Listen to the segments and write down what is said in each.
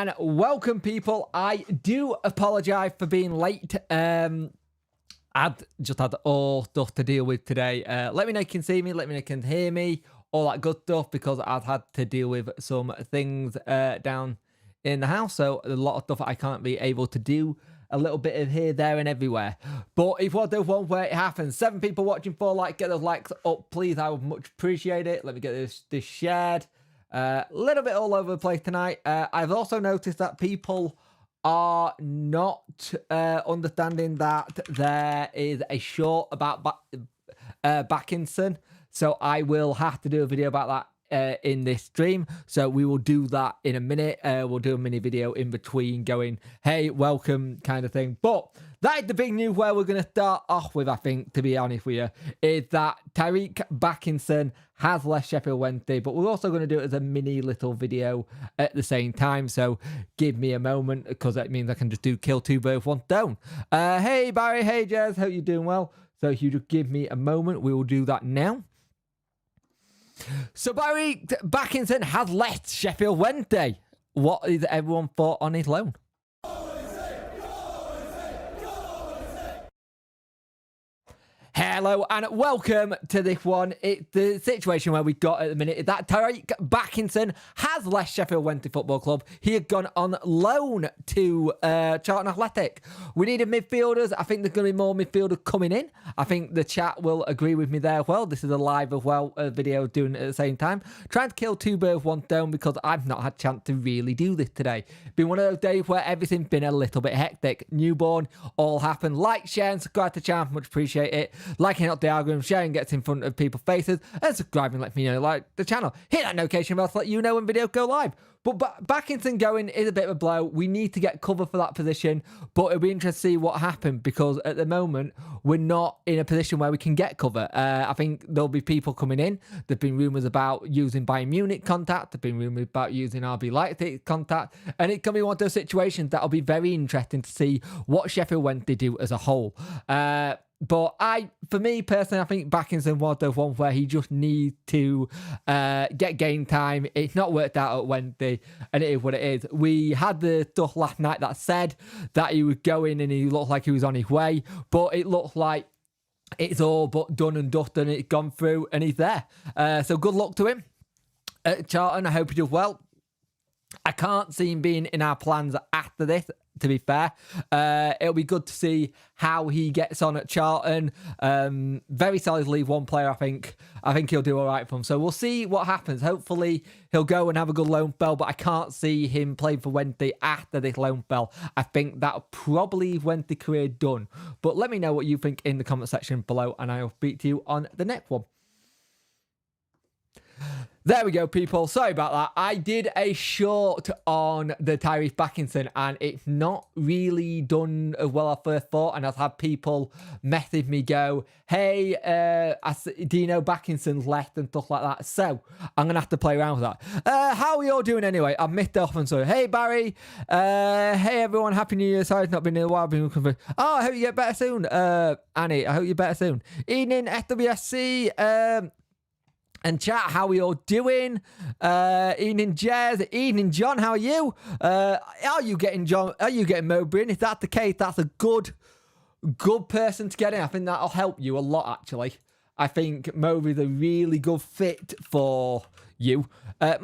and welcome, people. I do apologise for being late. I've just had all stuff to deal with today. Let me know if you can see me, let me know if you can hear me, all that good stuff, because I've had to deal with some things down in the house. So a lot of stuff I can't be able to do. A little bit of here, there, and everywhere. But if you want to do one where it happens, 7 people watching, 4 likes, get those likes up, please. I would much appreciate it. Let me get this shared. A little bit all over the place tonight. I've also noticed that people are not understanding that there is a short about Backinson. So I will have to do a video about that in this stream, so we will do that in a minute. We'll do a mini video in between going, hey, welcome kind of thing. But that is the big news where we're going to start off with, I think, to be honest with you, is that Tyreek Backinson has left Sheffield Wednesday, but we're also going to do it as a mini little video at the same time. So give me a moment, because that means I can just do kill 2 birds, 1 stone. Hey Barry, hey Jez, hope you're doing well. So if you just give me a moment, we will do that now. So Barry Backinson has left Sheffield Wednesday. What is everyone thought on his loan? Hello and welcome to this one. It's the situation where we got at the minute is that Tyreek Backinson has left Sheffield Wednesday Football Club. He had gone on loan to Charlton Athletic. We needed midfielders. I think there's going to be more midfielders coming in. I think the chat will agree with me there as well. This is a live as well video doing it at the same time. Trying to kill 2 birds, 1 stone, because I've not had a chance to really do this today. Been one of those days where everything's been a little bit hectic. Newborn, all happened. Like, share and subscribe to the channel. Much appreciate it. Liking up the algorithm, sharing gets in front of people's faces, and subscribing lets me know like the channel. Hit that notification bell to let you know when videos go live. But Backinson going is a bit of a blow. We need to get cover for that position, but it'll be interesting to see what happened, because at the moment we're not in a position where we can get cover. I think there'll be people coming in. There've been rumours about using Bayern Munich contact. There've been rumours about using RB Leipzig contact, and it can be one of those situations that'll be very interesting to see what Sheffield Wednesday do as a whole. But for me personally, I think Backinson was the one where he just needs to get game time. It's not worked out at Wednesday, and it is what it is. We had the stuff last night that said that he was going and he looked like he was on his way, but it looks like it's all but done and dusted, and it's gone through and he's there. So good luck to him at Charlton. I hope he does well. I can't see him being in our plans after this, to be fair. It'll be good to see how he gets on at Charlton. Very solid League One player, I think. I think he'll do all right for him. So we'll see what happens. Hopefully he'll go and have a good loan spell, but I can't see him playing for Wednesday after this loan spell. I think that'll probably Wednesday career done. But let me know what you think in the comment section below, and I'll speak to you on the next one. There we go, people. Sorry about that. I did a short on the Tyreek Backinson, and it's not really done as well as I first thought. And I've had people message me go, hey, do you know Backinson's left and stuff like that? So I'm going to have to play around with that. How are we all doing anyway? I've missed off and so, hey, Barry. Hey, everyone. Happy New Year. Sorry, it's not been in a while. I've been looking for... Oh, I hope you get better soon. Annie, I hope you're better soon. Evening, SWFC. And chat, how are we all doing? Evening, Jez. Evening, John. How are you? Are you getting John? Are you getting Mowbray? If that's the case, that's a good person to get in. I think that'll help you a lot, actually. I think Mowbray's a really good fit for you. I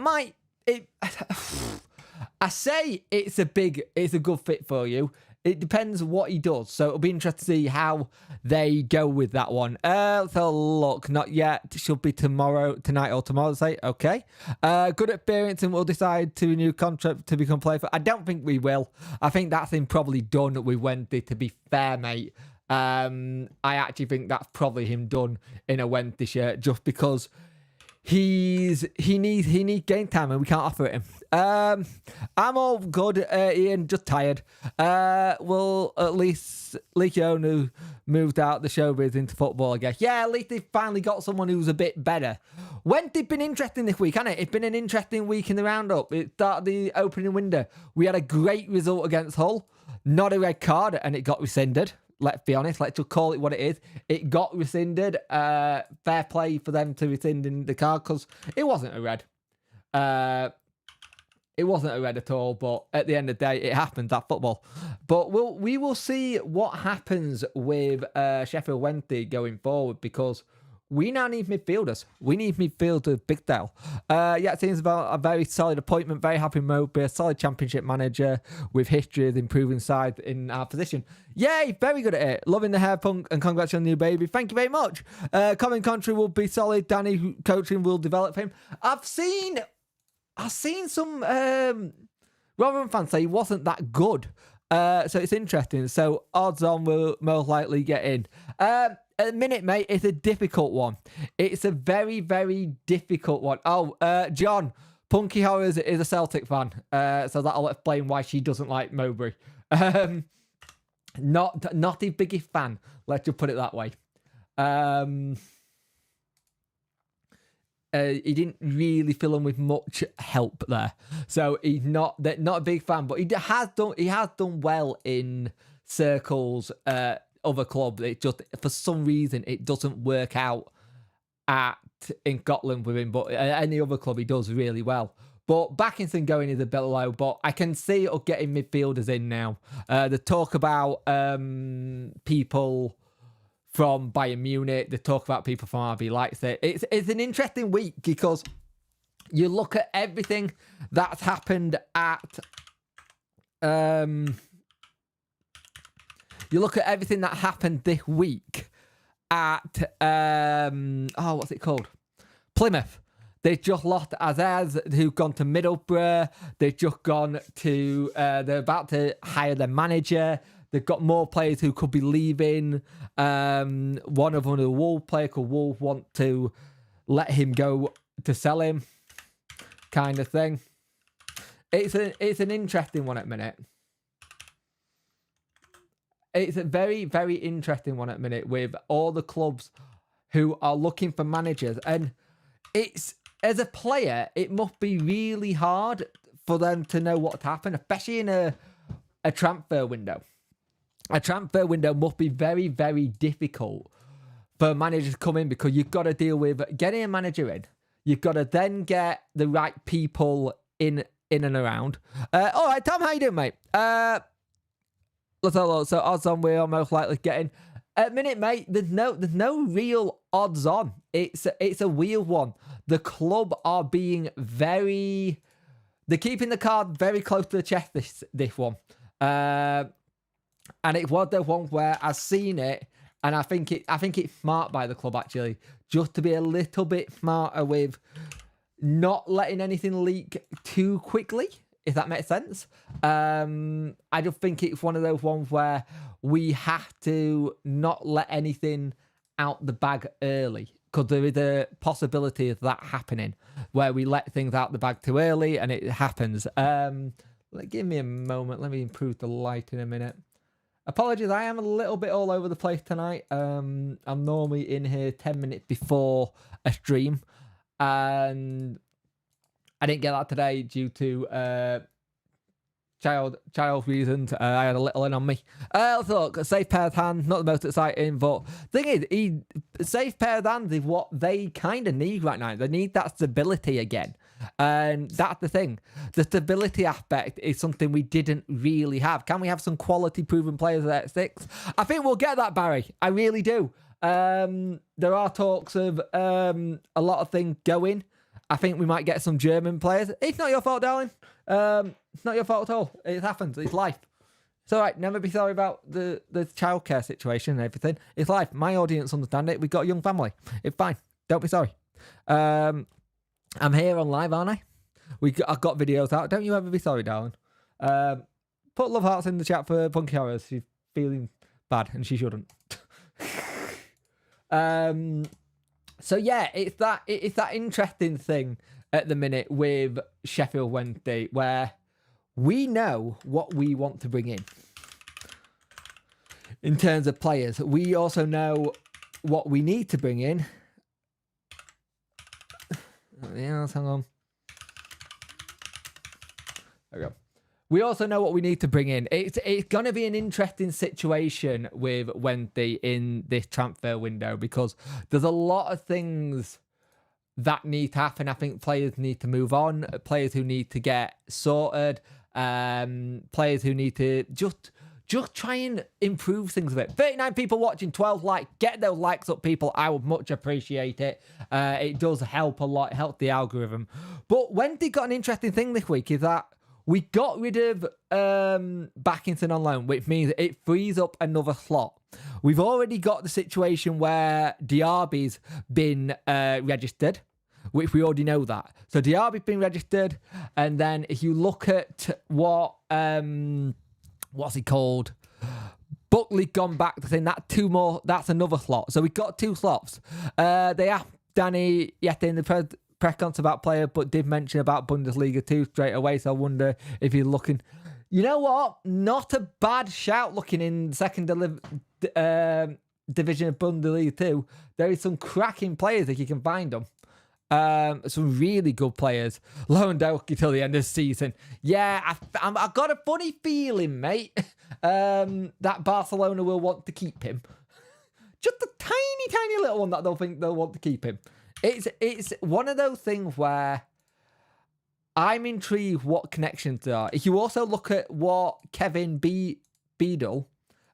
say it's a good fit for you. It depends what he does, so it'll be interesting to see how they go with that one. Let's have a look. Not yet. Should be tonight or tomorrow. Say okay. Good experience, and we'll decide to renew contract to become player. I don't think we will. I think that's him probably done with Wednesday. To be fair, mate, I actually think that's probably him done in a Wednesday shirt, just because he needs game time and we can't offer it him. I'm all good, Ian, just tired. Well, at least Leakionu moved out the showbiz into football, I guess. Yeah, at least they finally got someone who's a bit better. Wednesday's been interesting this week, hasn't it? It's been an interesting week in the roundup. It started the opening window. We had a great result against Hull. Not a red card, and it got rescinded. Let's be honest. Let's just call it what it is. It got rescinded. Fair play for them to rescind the card, because it wasn't a red. It wasn't a red at all, but at the end of the day, it happened, that football. But we will see what happens with Sheffield Wednesday going forward, because we now need midfielders. We need midfielders, big deal. Yeah, it seems about a very solid appointment. Very happy with Mowbray, a solid championship manager with history of improving side in our position. Yay, very good at it. Loving the hair punk and congrats on the new baby. Thank you very much. Common country will be solid. Danny coaching will develop him. I've seen some Rotherham fans say he wasn't that good. So it's interesting. So odds on will most likely get in. At the minute, mate, it's a difficult one. It's a very, very difficult one. Oh, John, Punky Horrors is a Celtic fan. So that'll explain why she doesn't like Mowbray. Not his biggest fan. Let's just put it that way. He didn't really fill in with much help there, so he's not a big fan. But he has done well in circles, other clubs. It just, for some reason, it doesn't work out in Scotland with him. But at any other club, he does really well. But Backinson going is a bit low, but I can see it getting midfielders in now. The talk about people from Bayern Munich, they talk about people from RB Leipzig. It's an interesting week because you look at everything that's happened at you look at everything that happened this week at what's it called? Plymouth. They've just lost Azaz, who've gone to Middlesbrough. They've just gone to they're about to hire their manager. They've got more players who could be leaving. One of them, a Wolves player called Wolves, want to let him go to sell him, kind of thing. It's an interesting one at the minute. It's a very, very interesting one at the minute with all the clubs who are looking for managers. And it's, as a player, it must be really hard for them to know what's happened, especially in a transfer window. A transfer window must be very, very difficult for managers to come in, because you've got to deal with getting a manager in. You've got to then get the right people in and around. All right, Tom, how you doing, mate? Let's have a look. So odds on we're most likely getting. At the minute, mate, there's no real odds on. It's a weird one. The club are being they're keeping the card very close to the chest this one. And it was the one where I've seen it, and I think it's smart by the club, actually, just to be a little bit smarter with not letting anything leak too quickly, if that makes sense. I just think it's one of those ones where we have to not let anything out the bag early, because there is a possibility of that happening, where we let things out the bag too early and it happens. Give me a moment. Let me improve the light in a minute. Apologies, I am a little bit all over the place tonight. I'm normally in here 10 minutes before a stream, and I didn't get that today due to child reasons. I had a little in on me. Let's look. A safe pair of hands, not the most exciting, but thing is, safe pair of hands is what they kind of need right now. They need that stability again. And that's the thing. The stability aspect is something we didn't really have. Can we have some quality proven players at 6? I think we'll get that, Barry. I really do. There are talks of a lot of things going. I think we might get some German players. It's not your fault, darling. It's not your fault at all. It happens. It's life. It's all right. Never be sorry about the childcare situation and everything. It's life. My audience understand it. We've got a young family. It's fine. Don't be sorry. I'm here on live, aren't I? I've got videos out. Don't you ever be sorry, darling. Put love hearts in the chat for Punky Horrors. She's feeling bad, and she shouldn't. So yeah, it's that interesting thing at the minute with Sheffield Wednesday, where we know what we want to bring in terms of players. We also know what we need to bring in. Yeah, hang on. There we go. We also know what we need to bring in. It's going to be an interesting situation with Wednesday in this transfer window, because there's a lot of things that need to happen. I think players need to move on, players who need to get sorted, players who need to just try and improve things a bit. 39 people watching, 12 likes. Get those likes up, people. I would much appreciate it. It does help a lot, help the algorithm. But Wendy got an interesting thing this week is that we got rid of Backinson on loan, which means it frees up another slot. We've already got the situation where Diaby's been registered, which we already know that. So Diaby's been registered, and then if you look at what what's he called? Buckley gone back to saying that two more. That's another slot. So we've got 2 slots. They asked Danny Yetta in the press conference about player, but did mention about Bundesliga 2 straight away. So I wonder if you're looking. You know what? Not a bad shout looking in second division of Bundesliga 2. There is some cracking players if you can find them. Some really good players. Lewandowski till the end of the season. Yeah, I've got a funny feeling, mate, that Barcelona will want to keep him. Just a tiny little one that they'll think they'll want to keep him. It's one of those things where I'm intrigued what connections there are. If you also look at what Kevin Beadle,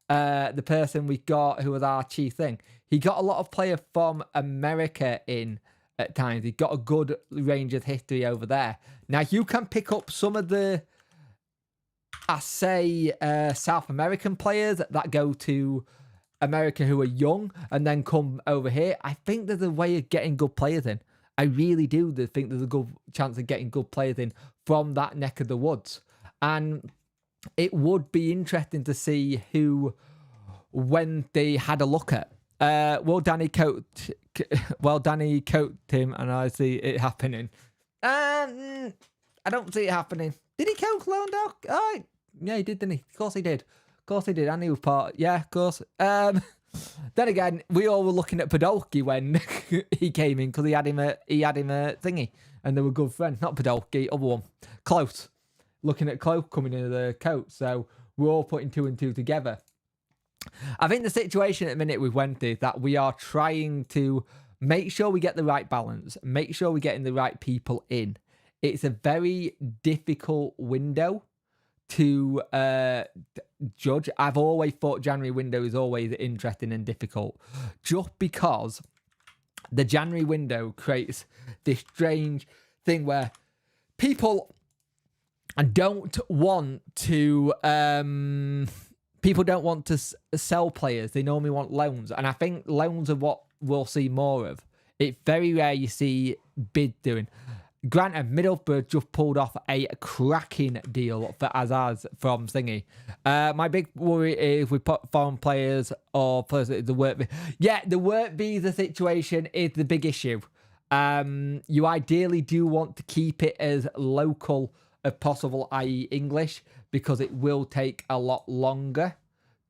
the person we got who was our chief thing, he got a lot of players from America in at times. He got a good range of history over there. Now, you can pick up some of the, South American players that go to America who are young and then come over here. I think there's a way of getting good players in. I really do think there's a good chance of getting good players in from that neck of the woods. And it would be interesting to see who, when they had a look at. Danny coached him, and I see it happening. I don't see it happening. Did he coach Lewandowski? Oh, yeah, he did, didn't he? Of course he did. And he was part. Yeah, of course. Then again, we all were looking at Podolski when he came in because he had him a thingy, and they were good friends. Not Podolski, other one, Close. Looking at Close coming into the coach, so we're all putting 2 and 2 together. I think the situation at the minute with Wendy is that we are trying to make sure we get the right balance, make sure we're getting the right people in. It's a very difficult window to judge. I've always thought January window is always interesting and difficult, just because the January window creates this strange thing where people don't want to sell players. They normally want loans. And I think loans are what we'll see more of. It's very rare you see bid doing. Granted, Middlesbrough just pulled off a cracking deal for Azaz from Thingy. My big worry is we put foreign players or players the work. Yeah, the work visa situation is the big issue. You ideally do want to keep it as local as possible, i.e. English, because it will take a lot longer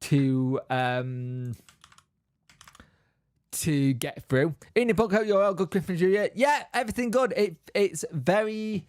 to get through. In the book, hope you're all good, Christmas New Year. Yeah, everything good. It's very.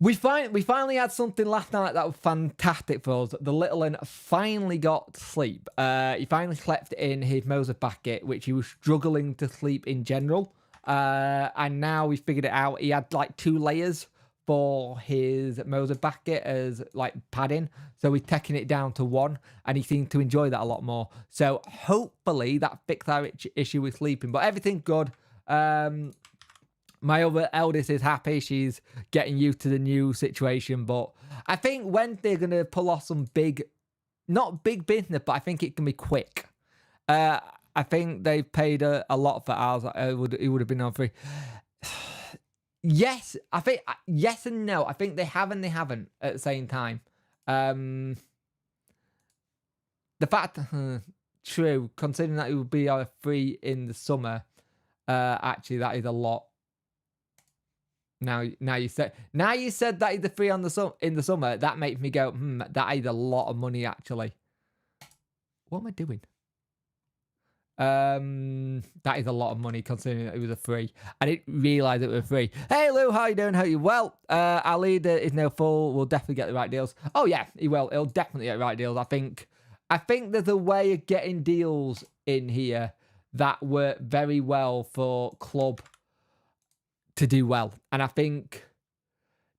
We finally had something last night that was fantastic for us. The little one finally got sleep. He finally slept in his Moses bucket, which he was struggling to sleep in general. And now we figured it out. He had like 2 layers for his Moses bucket as like padding, so we're taking it down to 1, and he seemed to enjoy that a lot more. So hopefully that fixed our issue with sleeping, but everything's good. My other eldest is happy. She's getting used to the new situation, but I think when they're gonna pull off some not big business, but I think it can be quick. I think they paid a lot for ours. It would have been on free. Yes, I think yes and no. I think they have and they haven't at the same time. The fact, true, considering that it would be free in the summer, actually that is a lot. Now you said that is the free in the summer. That makes me go, that is a lot of money actually. What am I doing? That is a lot of money considering that it was a free. I didn't realise it was free. Hey Lou, how you doing? How you? Well, our leader is now full. We'll definitely get the right deals. Oh yeah, he will. He'll definitely get the right deals. I think there's a way of getting deals in here that work very well for club to do well. And I think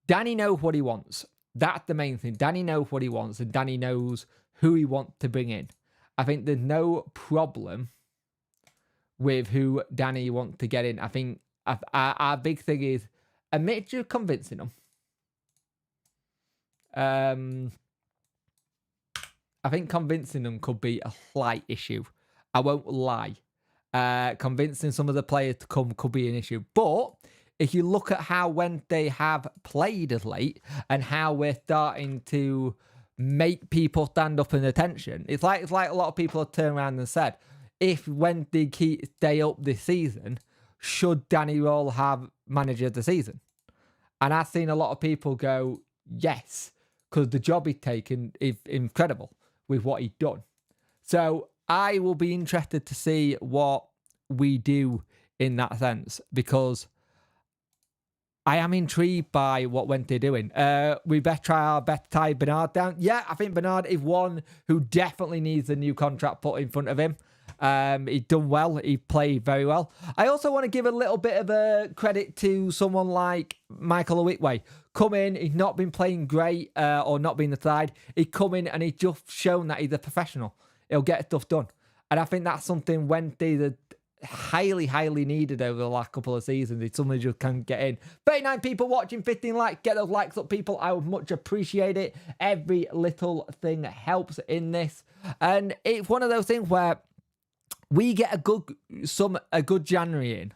Danny knows what he wants. That's the main thing. Danny knows what he wants, and Danny knows who he wants to bring in. I think there's no problem with who Danny wants to get in. I think our big thing is a mixture of convincing them. I think convincing them could be a slight issue. I won't lie. Convincing some of the players to come could be an issue. But if you look at how when they have played as late and how we're starting to make people stand up in attention, it's like a lot of people have turned around and said, if when they stay up this season, should Danny Roll have manager of the season? And I've seen a lot of people go, yes, because the job he's taken is incredible with what he's done. So I will be interested to see what we do in that sense, because I am intrigued by what Wendy's doing. We better try our best to tie Bernard down. Yeah, I think Bernard is one who definitely needs a new contract put in front of him. He's done well. He played very well. I also want to give a little bit of a credit to someone like Michael Owitwe. Come in, he's not been playing great or not been the side. He's come in and he's just shown that he's a professional. He'll get stuff done. And I think that's something Wendy highly, highly needed over the last couple of seasons. If somebody just can get in. 39 people watching, 15 likes. Get those likes up, people. I would much appreciate it. Every little thing helps in this. And it's one of those things where we get a good January in,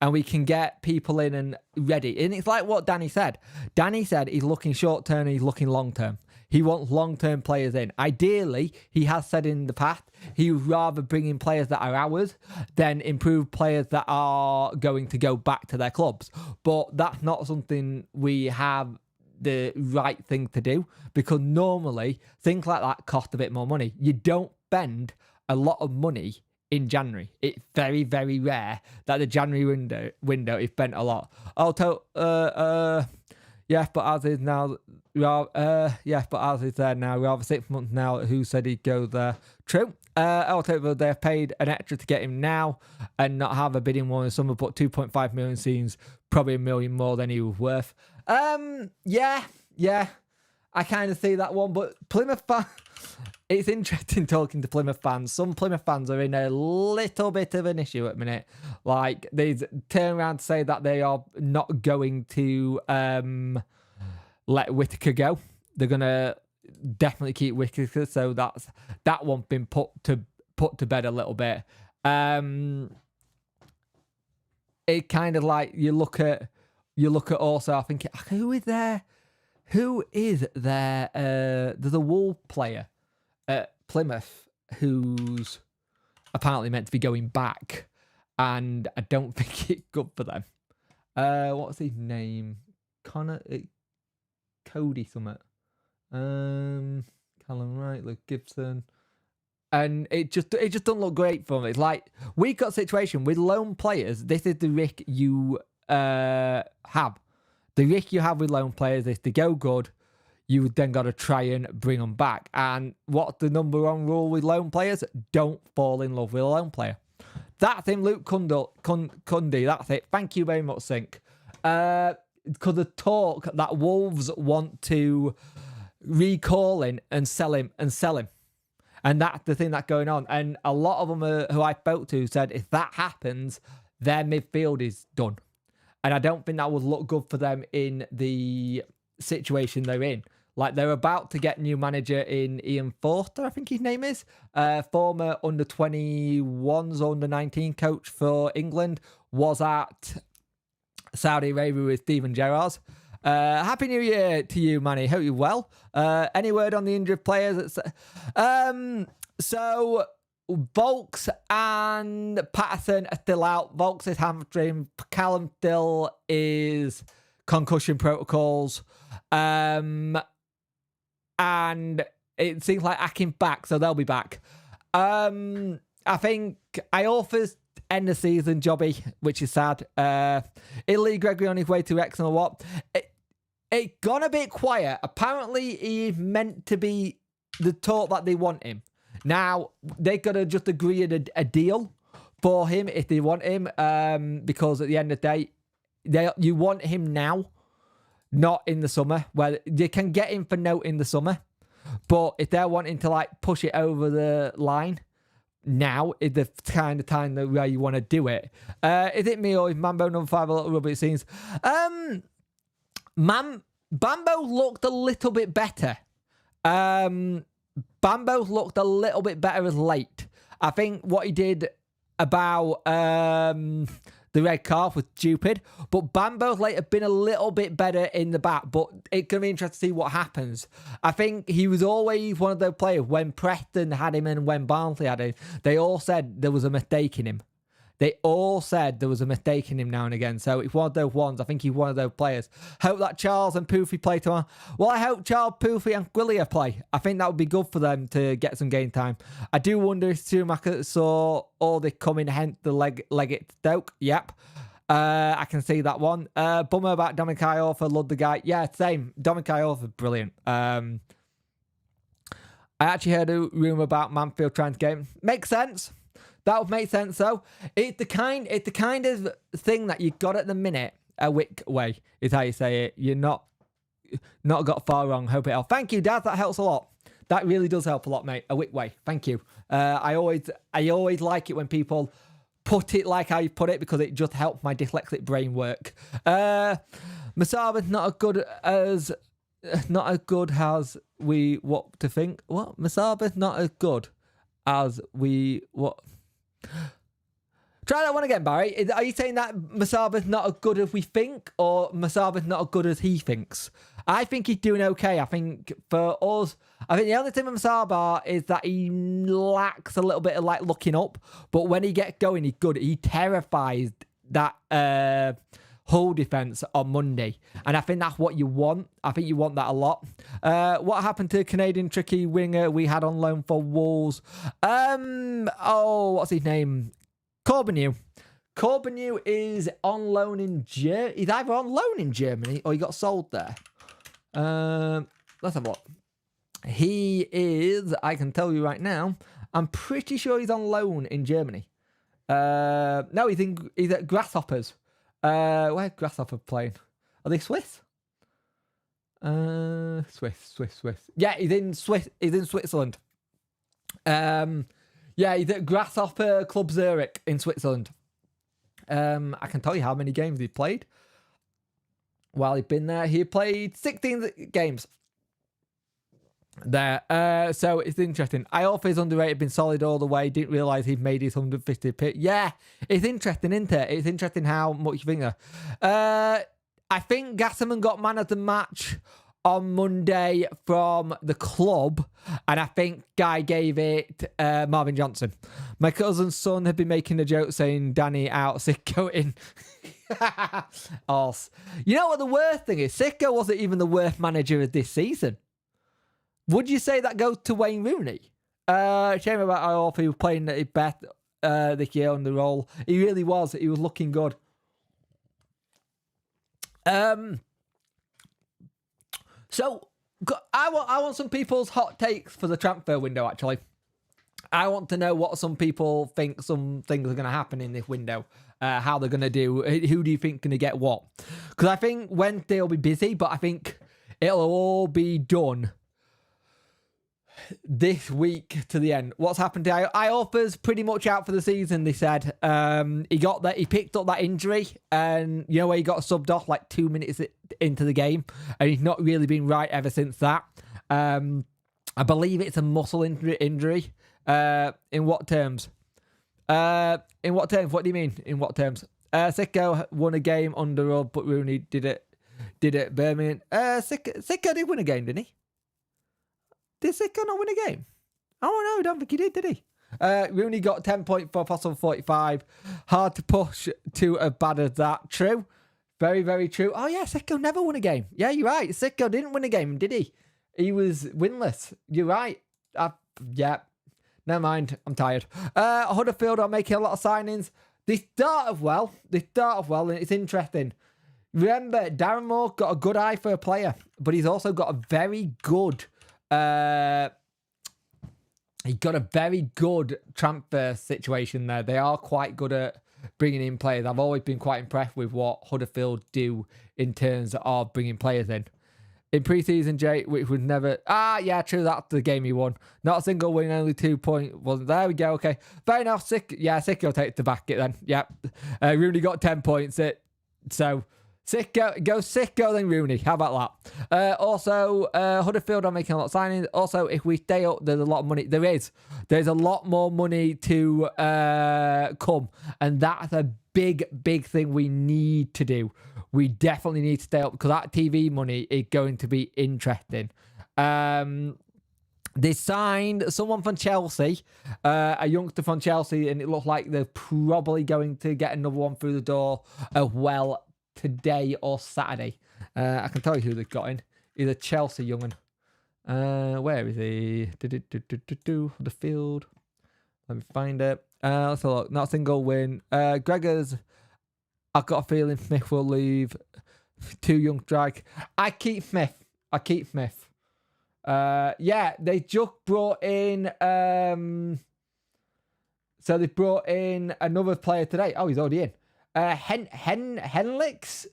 and we can get people in and ready. And it's like what Danny said. Danny said he's looking short term and he's looking long term. He wants long-term players in. Ideally, he has said in the past, he would rather bring in players that are ours than improve players that are going to go back to their clubs. But that's not something we have the right thing to do, because normally things like that cost a bit more money. You don't spend a lot of money in January. It's very, very rare that the January window is spent a lot. Yeah, but as is now, but as is there now, we have 6 months now. Who said he'd go there? True. They've paid an extra to get him now and not have a bidding war in summer, but 2.5 million seems probably $1 million more than he was worth. Yeah, I kind of see that one, but Plymouth fans, it's interesting talking to Plymouth fans. Some Plymouth fans are in a little bit of an issue at the minute. Like, they turn around to say that they are not going to let Whittaker go. They're going to definitely keep Whittaker, so that one's been put to bed a little bit. It kind of like you look at also, I think, who is there? There's a Wolves player at Plymouth who's apparently meant to be going back, and I don't think it's good for them. What's his name? Cody Summit. Callum Wright, Luke Gibson. And it just doesn't look great for me. It's like, we've got a situation with loan players. This is the risk you have. The risk you have with loan players is to go good, you then got to try and bring them back. And what's the number one rule with loan players? Don't fall in love with a loan player. That's him, Luke Cundy. That's it. Thank you very much, Sync. Because the talk that Wolves want to recall in and sell him. And that's the thing that's going on. And a lot of them who I spoke to said if that happens, their midfield is done. And I don't think that would look good for them in the situation they're in. Like, they're about to get new manager in Ian Forster, I think his name is. Former under-21s, under-19 coach for England. Was at Saudi Arabia with Steven Gerrard. Happy New Year to you, Manny. Hope you're well. Any word on the injured players? So Volks and Patterson are still out. Volks is hamstring. Callum still is concussion protocols. And it seems like Akin's back, so they'll be back. I think Iorfa's end of season jobby, which is sad. Italy, Gregory on his way to Wrexham or what? It gone a bit quiet. Apparently, he's meant to be the talk that they want him. Now, they got to just agree on a deal for him if they want him, because at the end of the day, you want him now, not in the summer, where you can get him for note in the summer. But if they're wanting to like push it over the line, now is the kind of time where you want to do it. Is it me or is Mambo number 5 a little rubber, it seems? Bambo looked a little bit better. Bambo looked a little bit better as late. I think what he did about the red card was stupid, but Bambo's late have been a little bit better in the back, but it's going to be interesting to see what happens. I think he was always one of those players, when Preston had him and when Barnsley had him, they all said there was a mistake in him. They all said there was a mistake in him now and again. So it's one of those ones. I think he's one of those players. Hope that Charles and Poofy play tomorrow. Well, I hope Charles, Poofy and Gwillia play. I think that would be good for them to get some game time. I do wonder if Schumacher saw all the coming, hence the leg at Stoke. Yep. I can see that one. Bummer about Dominic Iorfa. Love the guy. Yeah, same. Dominic Iorfa, brilliant. I actually heard a rumour about Manfield trying to get him. Makes sense. That would make sense, though. It's the kind of thing that you got at the minute. A wick way is how you say it. You're not got far wrong. Hope it helps. Thank you, Dad. That helps a lot. That really does help a lot, mate. A wick way. Thank you. I always like it when people put it like how you put it, because it just helps my dyslexic brain work. Masaba's not as good as we what to think. What? Masaba's not as good as we what? Try that one again, Barry. Are you saying that Masaba's not as good as we think, or Masaba's not as good as he thinks? I think he's doing okay. I think for us, I think the only thing with Masaba is that he lacks a little bit of like looking up, but when he gets going, he's good. He terrifies that Hull defence on Monday, and I think that's what you want. I think you want that a lot. What happened to the Canadian tricky winger we had on loan for Wolves? What's his name? Corbenew. Corbenew is on loan in Germany. He's either on loan in Germany or he got sold there. Let's have a look. He is, I can tell you right now, I'm pretty sure he's on loan in Germany. No, he's at Grasshoppers. Where's Grasshopper playing? Are they Swiss? Swiss. Yeah, he's in Switzerland. Yeah, he's at Grasshopper Club Zurich in Switzerland. I can tell you how many games he played. While he'd been there, he played 16 games there. So it's interesting. Iorfa is underrated, been solid all the way. Didn't realise he'd made his 150 pick. Yeah, it's interesting, isn't it? It's interesting how much you think there. I think Gasserman got man of the match on Monday from the club, and I think Guy gave it Marvin Johnson. My cousin's son had been making a joke saying Danny out, Sicko in. You know what the worst thing is? Sicko wasn't even the worst manager of this season. Would you say that goes to Wayne Rooney? Shame about Iorfa, he was playing at his best this year on the roll. He really was. He was looking good. So I want some people's hot takes for the transfer window, actually. I want to know what some people think some things are going to happen in this window. How they're going to do. Who do you think going to get what? Because I think Wednesday will be busy, but I think it'll all be done this week to the end. What's happened to Iorfa's pretty much out for the season, they said. He picked up that injury, and you know where he got subbed off like 2 minutes into the game, and he's not really been right ever since that. I believe it's a muscle injury. In what terms? What do you mean? In what terms? Sicko won a game under Rudd, but Rooney did it Birmingham. Sicko did win a game, didn't he? Did Sicko not win a game? Oh, no, I don't think he did he? Rooney got 10 points for possible 45. Hard to push to as bad as that. True. Very, very true. Oh, yeah, Sicko never won a game. Yeah, you're right. Sicko didn't win a game, did he? He was winless. You're right. Yeah. Never mind. I'm tired. Huddersfield are making a lot of signings. They start off well, and it's interesting. Remember, Darren Moore got a good eye for a player, but he's also got a very good he got a very good transfer situation there. They are quite good at bringing in players. I've always been quite impressed with what Huddersfield do in terms of bringing players in. In pre-season, Jay, which would never... yeah, true, that's the game he won. Not a single win, only 2 points. Wasn't there we go, okay. Fair enough, Sick will take it to back it then. Yeah. Rooney got 10 points. So, go Sicko, then Rooney. How about that? Also, Huddersfield are making a lot of signings. Also, if we stay up, there's a lot of money. There's a lot more money to come. And that's a big thing we need to do. We definitely need to stay up because that TV money is going to be interesting. They signed someone from Chelsea, a youngster from Chelsea, and it looks like they're probably going to get another one through the door as well today or Saturday. I can tell you who they've got in. He's a Chelsea young'un. Where is he? The field. Let me find it. Let's have a look. Not a single win. Gregor's... I've got a feeling Smith will leave. Too young strike. I keep Smith. Yeah, they just brought in... so they brought in another player today. Oh, he's already in. Henlix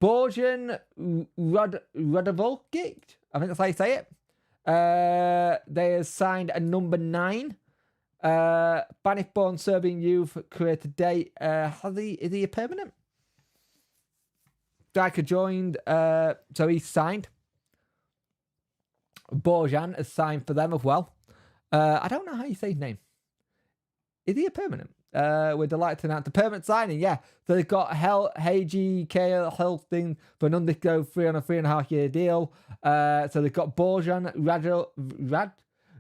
Borjan Radovolkic. I think that's how you say it. They have signed a number 9. Spanish-born Serbian youth career today. Is he a permanent? Striker joined, so he's signed. Borjan has signed for them as well. I don't know how you say his name. Is he a permanent? We're delighted to announce the permanent signing, yeah. So they've got Hagi Helsting for an undisclosed 3 on a 3.5 year deal. So they've got Borjan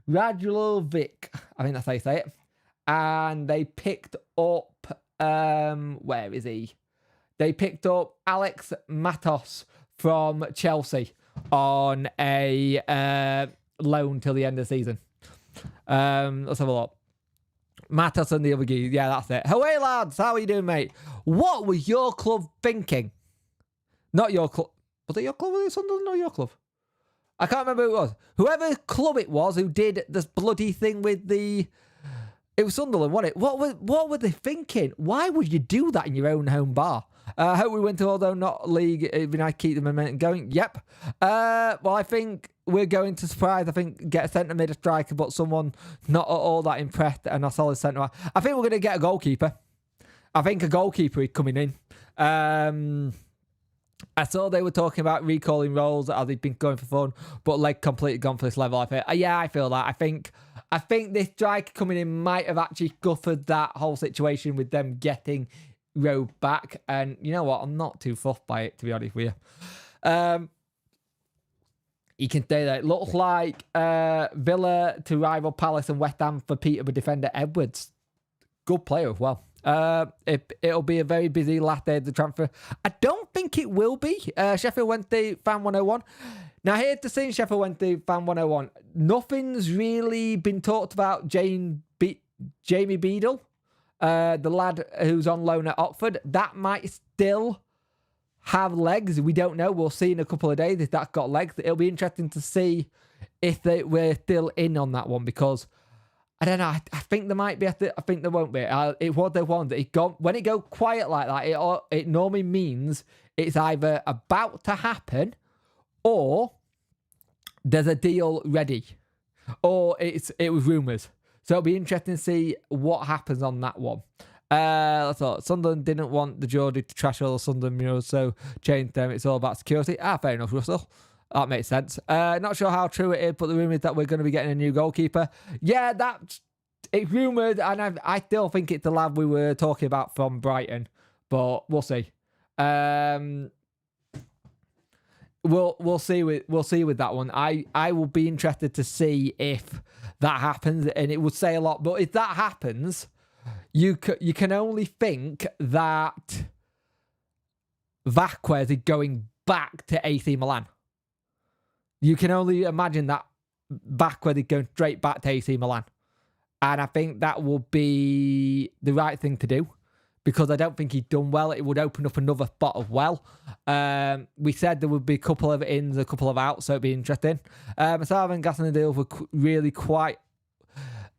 Radulovic, I think that's how you say it. And they picked up, where is he? They picked up Alex Matos from Chelsea on a loan till the end of the season. Let's have a look. Matos and the other guy. Yeah, that's it. Hey, lads. How are you doing, mate? What was your club thinking? Not your club. Was it your club? Was it Sunderland or your club? I can't remember who it was. Whoever club it was who did this bloody thing with the... It was Sunderland, wasn't it? What were they thinking? Why would you do that in your own home bar? I hope we win to although not league. It'd be nice to keep the momentum going. Yep. Well, I think we're going to surprise. I think get a centre mid striker, but someone not at all that impressed and a solid centre. I think we're going to get a goalkeeper. I think a goalkeeper is coming in. I saw they were talking about recalling roles as they've been going for fun, but like completely gone for this level. I feel that. I think this striker coming in might have actually gutted that whole situation with them getting Rowe back. And you know what? I'm not too fussed by it, to be honest with you. You can say that it looks like Villa to rival Palace and West Ham for Peterborough defender Edwards. Good player as well. It'll be a very busy last day of the transfer. I don't think it will be. Sheffield Wednesday Fan 101. Now, here's the thing, Sheffield Wednesday Fan 101. Nothing's really been talked about Jamie Beadle, the lad who's on loan at Oxford. That might still have legs. We don't know. We'll see in a couple of days if that's got legs. It'll be interesting to see if we're still in on that one, because I don't know. I think there might be. I think there won't be. It was the one that when it goes quiet like that, it normally means it's either about to happen, or there's a deal ready, or it was rumours. So it'll be interesting to see what happens on that one. I thought Sunderland didn't want the Geordie to trash all the Sunderland murals, so changed them. It's all about security. Fair enough, Russell. That makes sense. Not sure how true it is, but the rumour is that we're going to be getting a new goalkeeper. Yeah, it's rumoured, and I still think it's the lad we were talking about from Brighton, but we'll see. We'll see with that one. I will be interested to see if that happens, and it would say a lot. But if that happens, you can only think that Vasquez is going back to AC Milan. You can only imagine that Vasquez is going straight back to AC Milan. And I think that will be the right thing to do, because I don't think he's done well. It would open up another spot as well. We said there would be a couple of ins, a couple of outs, so it'd be interesting. Masava and Gas and the deal were really quite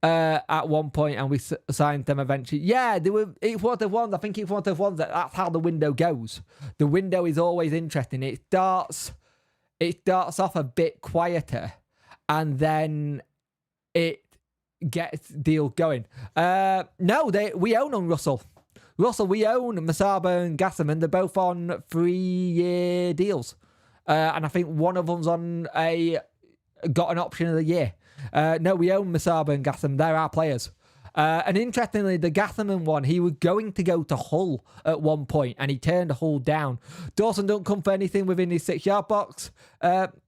at one point, and we signed them eventually. Yeah, it's one of the ones. I think it's one of the ones that's how the window goes. The window is always interesting. It starts off a bit quieter, and then it gets deals going. We own on Russell. We own Masaba and Gasserman. They're both on 3-year deals, and I think one of them's got an option of the year. We own Masaba and Gasserman. They're our players. And interestingly, the Gatherman one, he was going to go to Hull at one point, and he turned Hull down. Dawson don't come for anything within his 6-yard box.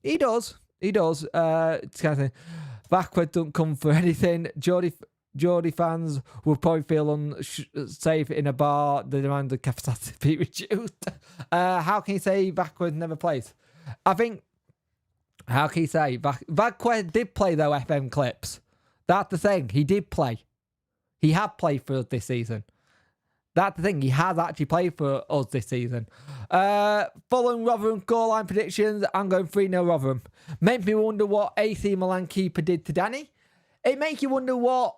He does. It's kind of thing. Backward don't come for anything. Geordie fans will probably feel unsafe in a bar. The demand of capacity be reduced. How can you say Backward never plays? I think. How can you say? Backward did play, though, FM Clips. That's the thing. He did play. He had played for us this season. That's the thing. He has actually played for us this season. Fulham, Rotherham, scoreline predictions. I'm going 3-0 Rotherham. Makes me wonder what AC Milan keeper did to Danny. It makes you wonder what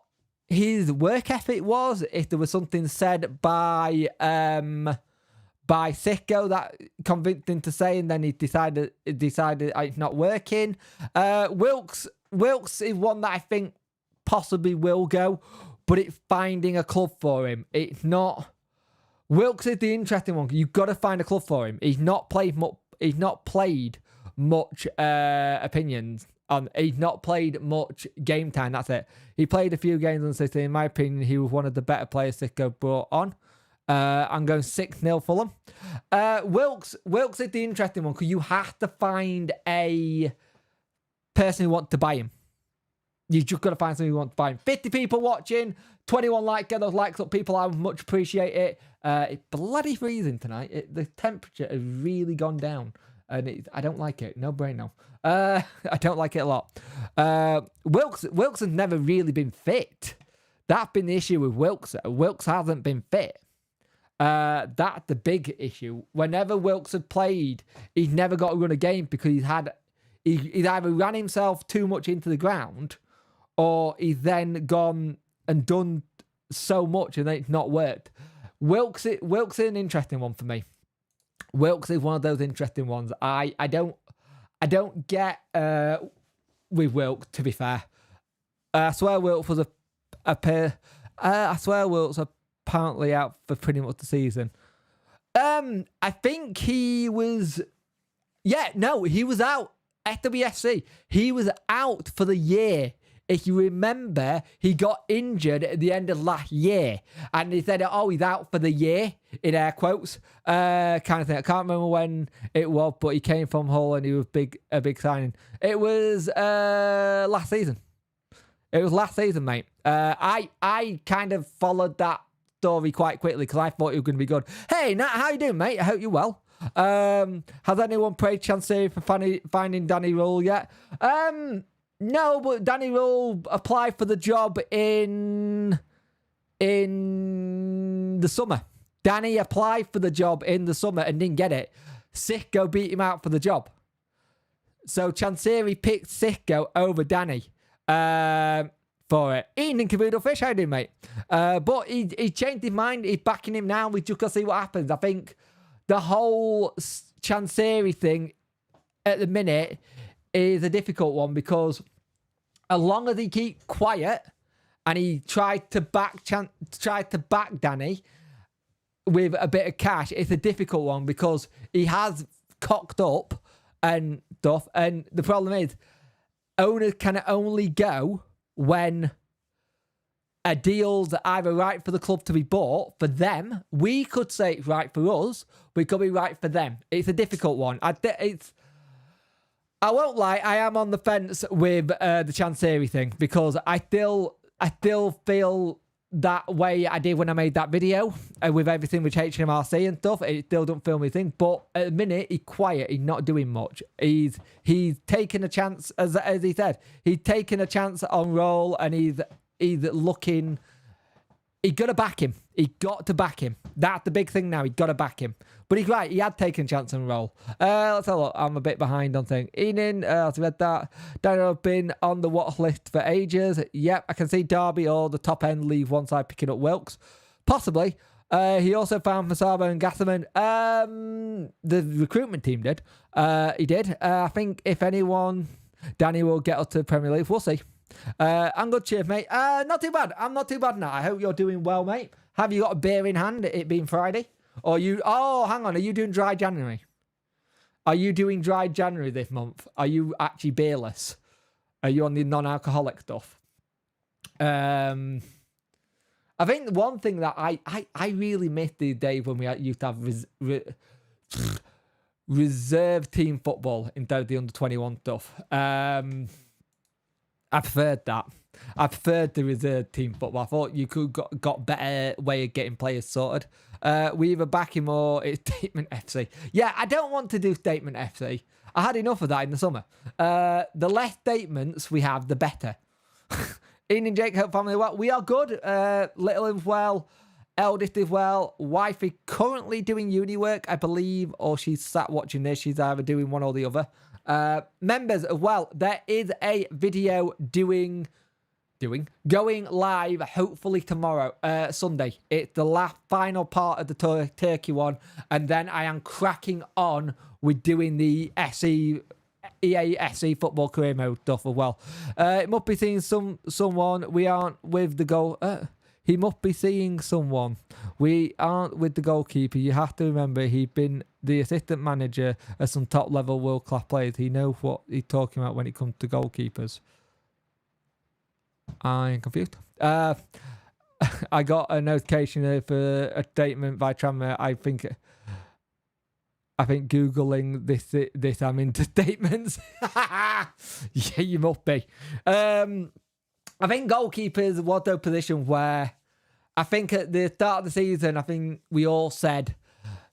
his work ethic was. If there was something said by Sicko that convinced him to say, and then he decided it's not working. Wilkes is one that I think possibly will go, but it's finding a club for him. It's not. Wilkes is the interesting one. You've got to find a club for him. He's not played much. He's not played much opinions on. He's not played much game time. That's it. He played a few games on City. In my opinion, he was one of the better players Sicko brought on. I'm going 6-0 Fulham. Wilkes is the interesting one because you have to find a person who wants to buy him. You just got to find someone who wants to buy him. 50 people watching, 21 likes. Get those likes up, people. I much appreciate it. It's bloody freezing tonight. The temperature has really gone down, and I don't like it. No brain now. I don't like it a lot. Wilkes has never really been fit. That's been the issue with Wilkes. Wilkes hasn't been fit. That's the big issue. Whenever Wilkes had played, he's never got to run a game because he's either ran himself too much into the ground, or he's then gone and done so much and it's not worked. Wilkes is an interesting one for me. Wilkes is one of those interesting ones. I don't get with Wilkes, to be fair. I swear Wilkes was I swear Wilkes apparently out for pretty much the season. I think he was. Yeah, no, he was out. SWFC. He was out for the year. If you remember, he got injured at the end of last year, and he said, "Oh, he's out for the year," in air quotes, kind of thing. I can't remember when it was, but he came from Hull and he was a big signing. It was last season. It was last season, mate. I kind of followed that story quite quickly because I thought he was going to be good. Hey, Nat, how you doing, mate? I hope you're well. Has anyone prayed Chansiri for finding Danny Rule yet? No, but Danny Rule applied for the job in the summer. Danny applied for the job in the summer and didn't get it. Sicko beat him out for the job. So Chansiri picked Sicko over Danny for it. Eating Caboodle Fish, how you doing, mate? But he changed his mind. He's backing him now. We just got to see what happens. I think the whole Chansiri thing at the minute is a difficult one because as long as he keep quiet and he tried to back Danny with a bit of cash, it's a difficult one because he has cocked up and stuff. And the problem is owners can only go when a deal's either right for the club to be bought for them. We could say it's right for us, but it could be right for them. It's a difficult one. I won't lie, I am on the fence with the Chansiri thing because I still feel that way I did when I made that video with everything with HMRC and stuff. It still don't feel me thing, but at the minute he's quiet. He's not doing much. He's taking a chance, as he said. He's taking a chance on roll, and he's looking. he got to back him. He got to back him. That's the big thing now. He got to back him. But he's right. He had taken a chance and roll. Let's have a look. I'm a bit behind on things. Enan, I've read that. Daniel have been on the watch list for ages. Yep, I can see Derby or the top end leave one side picking up Wilkes. Possibly. He also found Masaba and Gasserman. The recruitment team did. He did. I think if anyone, Danny will get us to the Premier League. We'll see. I'm good, cheers, mate. Not too bad. I'm not too bad now. I hope you're doing well, mate. Have you got a beer in hand, it being Friday? Or you... Oh, hang on. Are you doing dry January? Are you doing dry January this month? Are you actually beerless? Are you on the non-alcoholic stuff? I think the one thing that I really miss these days when we used to have reserve team football instead of the under-21 stuff. I preferred that. I preferred the reserve team football. I thought you could got better way of getting players sorted. We either back him or it's Statement FC. Yeah, I don't want to do Statement FC. I had enough of that in the summer. The less statements we have, the better. Ian and Jake, hope family well. We are good. Little is well. Eldest is well. Wifey currently doing uni work, I believe, or she's sat watching this. She's either doing one or the other. Members as well. There is a video going live hopefully tomorrow, Sunday. It's the last final part of the Turkey one, and then I am cracking on with doing the EA SE football career mode stuff as well. It must be seeing someone we aren't with the goal. He must be seeing someone. We aren't with the goalkeeper. You have to remember he's been the assistant manager of some top-level world-class players. He knows what he's talking about when it comes to goalkeepers. I'm confused. I got a notification for a statement by Tranmere. I think Googling this I'm into statements. Yeah, you must be. I think goalkeepers was the position where I think at the start of the season, I think we all said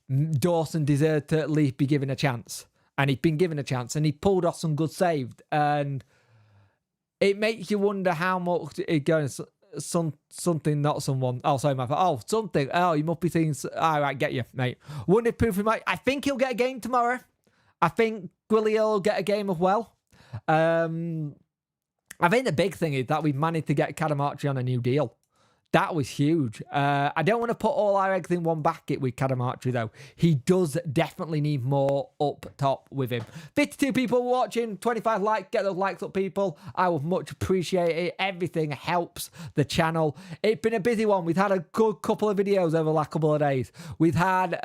Dawson deserved to at least be given a chance. And he'd been given a chance and he pulled off some good saves. And it makes you wonder how much it goes. Something, not someone. Oh, sorry, my fault. Oh, something. Oh, you must be seeing. All right, get you, mate. Wouldn't it prove he might? I think he'll get a game tomorrow. I think Gwilio will get a game as well. I think the big thing is that we've managed to get Cadamartri on a new deal. That was huge. I don't want to put all our eggs in one basket with Cadamartri, though. He does definitely need more up top with him. 52 people watching, 25 likes. Get those likes up, people. I would much appreciate it. Everything helps the channel. It's been a busy one. We've had a good couple of videos over the last couple of days. We've had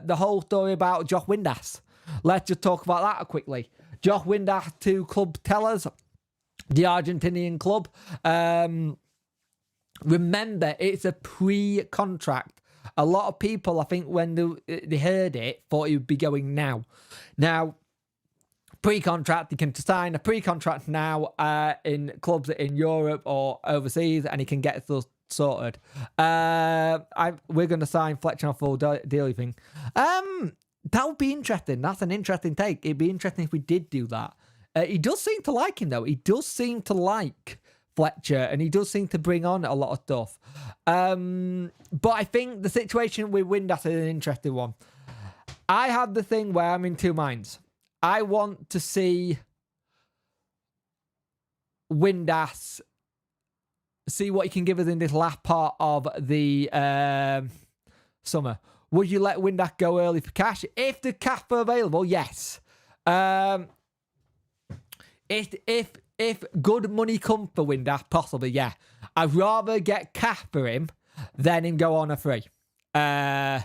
the whole story about Josh Windass. Let's just talk about that quickly. Josh Windass to club tellers. The Argentinian club. Remember, it's a pre-contract. A lot of people, I think, when they heard it, thought he would be going now. Now, pre-contract, you can sign a pre-contract now in clubs in Europe or overseas, and he can get it sorted. We're going to sign Fletcher on full deal, you think? That would be interesting. That's an interesting take. It'd be interesting if we did do that. He does seem to like him, though. He does seem to like Fletcher, and he does seem to bring on a lot of stuff. But I think the situation with Windass is an interesting one. I have the thing where I'm in two minds. I want to see Windass see what he can give us in this last part of the summer. Would you let Windass go early for cash? If the cash are available, yes. If good money comes for Windass, possibly, yeah. I'd rather get cash for him than him go on a free. Kind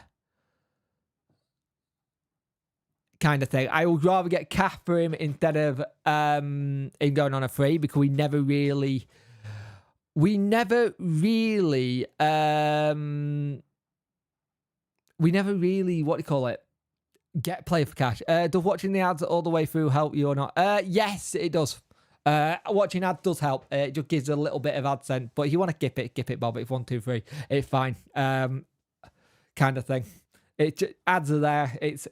of thing. I would rather get cash for him instead of him going on a free, because we never really, what do you call it? Get play for cash. Does watching the ads all the way through help you or not? Yes, it does. Watching ads does help. It just gives a little bit of AdSense. But if you want to skip it, Bob. It's 1, 2, 3. It's fine. Kind of thing. Ads are there. It's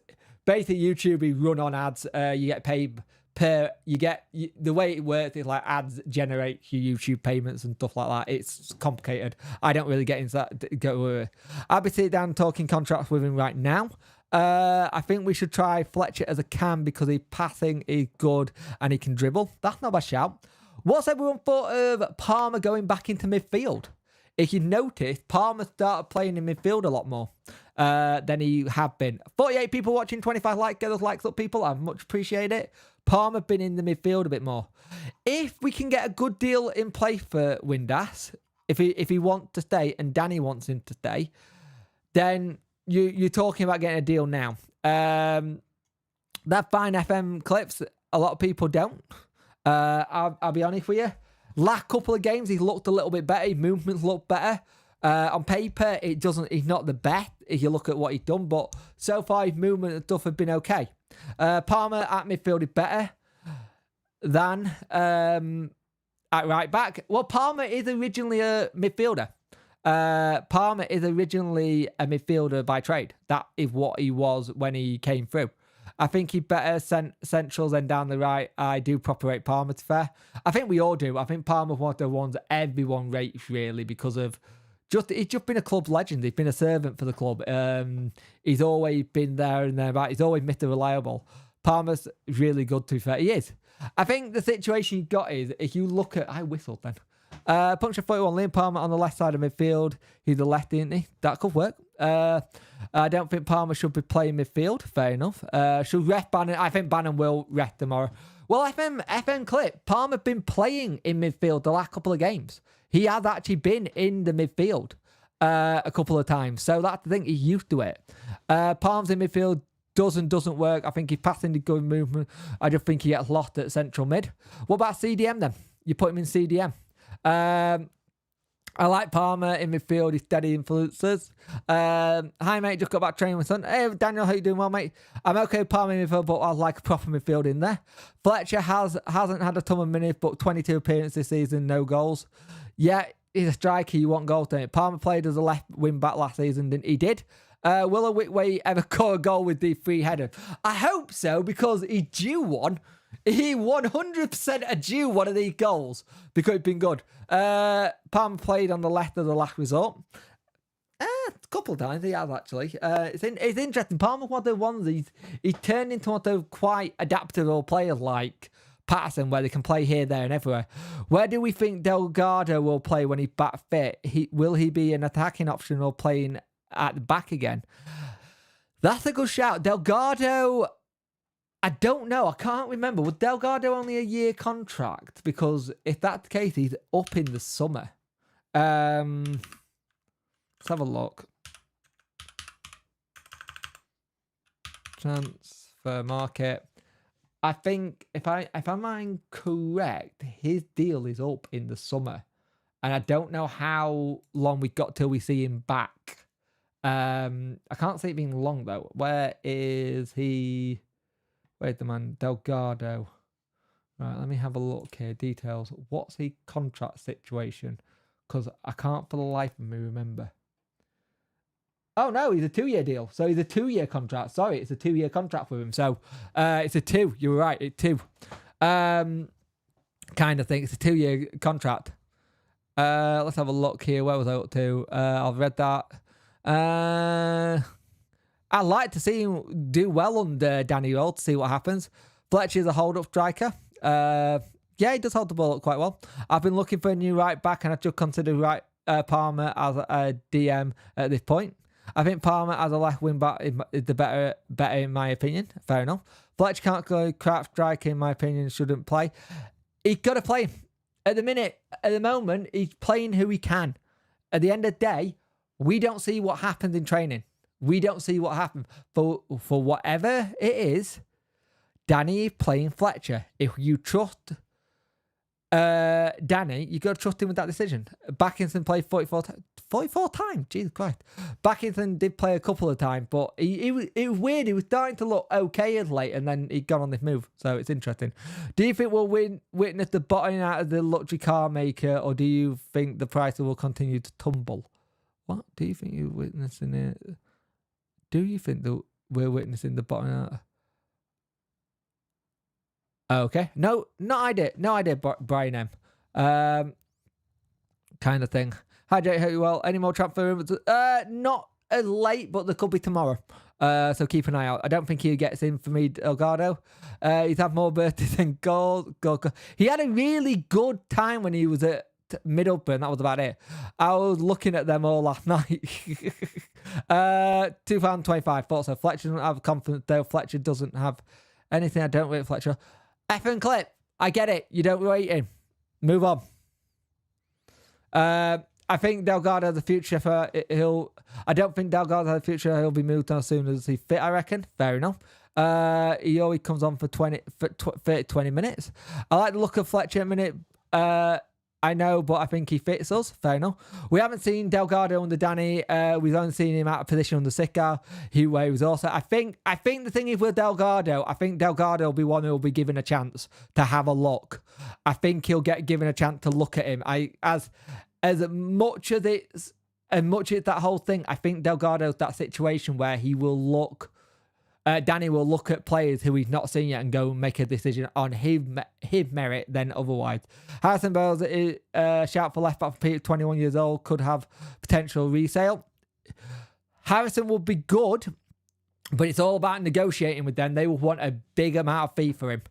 basically YouTube. You run on ads. You get paid per, the way it works is like ads generate your YouTube payments and stuff like that. It's complicated. I don't really get into that. I'll be sitting down talking contracts with him right now. I think we should try Fletcher as a cam because his passing is good and he can dribble. That's not a bad shout. What's everyone thought of Palmer going back into midfield? If you notice, Palmer started playing in midfield a lot more than he had been. 48 people watching, 25 likes. Get those likes up, people. I much appreciate it. Palmer been in the midfield a bit more. If we can get a good deal in play for Windass, if he wants to stay and Danny wants him to stay, then you're talking about getting a deal now. That fine FM clips, a lot of people don't. I'll be honest with you. Last couple of games, he's looked a little bit better. His movements look better. On paper, he's not the best if you look at what he's done, but so far his movement and stuff have been okay. Palmer at midfield is better than at right back. Well, Palmer is originally a midfielder. Palmer is originally a midfielder by trade. That is what he was when he came through. I think he's better centrals than down the right. I do proper rate Palmer, to fair. I think we all do. I think Palmer's one of the ones everyone rates, really, because of he's just been a club legend. He's been a servant for the club. He's always been there and there, right? He's always Mr. Reliable. Palmer's really good, to be fair. He is. I think the situation you've got is, if you look at... I whistled then. Puncture 41, Liam Palmer on the left side of midfield. He's the lefty, isn't he? That could work. I don't think Palmer should be playing midfield. Fair enough. Should ref Bannon? I think Bannon will ref tomorrow. Well, FM clip. Palmer been playing in midfield the last couple of games. He has actually been in the midfield a couple of times. So that's the thing. He's used to it. Palmer's in midfield doesn't work. I think he's passing the good movement. I just think he gets lost at central mid. What about CDM then? You put him in CDM. I like Palmer in midfield. He's steady influences. Hi, mate. Just got back training with son. Hey, Daniel. How you doing? Well, mate. I'm okay with Palmer in midfield, but I like a proper midfield in there. Fletcher hasn't had a ton of minutes, but 22 appearances this season, no goals. Yeah, he's a striker. You want goals, don't you? Palmer played as a left wing back last season, didn't he? Did. Will a Whitway ever score a goal with the free header? I hope so, because he due one. He 100% due one of these goals because it's been good. Palmer played on the left of the last resort. A couple of times he has, actually. It's interesting. Palmer's one of the ones he's turned into one of those quite adaptable players like Patterson, where they can play here, there and everywhere. Where do we think Delgado will play when he's back fit? Will he be an attacking option or playing at the back again? That's a good shout. Delgado... I don't know. I can't remember. Was Delgado only a year contract? Because if that's the case, he's up in the summer. Let's have a look. Transfer market. I think if I'm correct, his deal is up in the summer, and I don't know how long we got till we see him back. I can't see it being long though. Where is he? Where's the man? Delgado. Right, let me have a look here. Details. What's his contract situation? Because I can't for the life of me remember. Oh, no, he's a 2-year deal. So he's a 2-year contract. Sorry, it's a 2-year contract with him. So it's a 2. You were right, it's 2. Kind of thing. It's a 2-year contract. Let's have a look here. Where was I up to? I've read that. I'd like to see him do well under Danny Roll to see what happens. Fletcher's a hold-up striker. Yeah, he does hold the ball up quite well. I've been looking for a new right back, and I just consider Palmer as a DM at this point. I think Palmer as a left wing back is the better in my opinion. Fair enough. Fletcher can't go crap striker in my opinion. Shouldn't play. He's got to play. At the moment, he's playing who he can. At the end of the day, we don't see what happens in training. We don't see what happened. For whatever it is, Danny is playing Fletcher. If you trust Danny, you got to trust him with that decision. Backinson played 44 times. Jesus Christ. Backinson did play a couple of times, but it was weird. He was starting to look okay as late, and then he'd gone on this move. So it's interesting. Do you think we'll witness the bottoming out of the luxury car maker, or do you think the price will continue to tumble? What? Do you think you're witnessing it? Do you think that we're witnessing the bottom out? Okay. No idea. No idea, Brian M. Kind of thing. Hi, Jake. Hope you well. Any more transfer rumors? Not as late, but there could be tomorrow. So keep an eye out. I don't think he gets in for me, Delgado. He's had more birthdays than goals. He had a really good time when he was at Middleburn. That was about it. I was looking at them all last night. 2025. Thought so. Fletcher doesn't have confidence though. Fletcher doesn't have anything. I don't rate Fletcher. Effing clip. I get it. You don't rate him. Move on. I think Delgado the future for I don't think Delgado has a future. He'll be moved on as soon as he's fit, I reckon. Fair enough. He always comes on for 20 minutes. I like the look of Fletcher a minute. I know, but I think he fits us. Fair enough. We haven't seen Delgado under Danny. We've only seen him out of position under Sickar. He was also. I think the thing is with Delgado. I think Delgado will be one who will be given a chance to have a look. I think he'll get given a chance to look at him. As much as it's and much as that whole thing, I think Delgado's that situation where he will look. Danny will look at players who he's not seen yet and go make a decision on his merit than otherwise. Harrison Bales is shout for left back for Peter, 21 years old, could have potential resale. Harrison would be good, but it's all about negotiating with them. They will want a big amount of fee for him.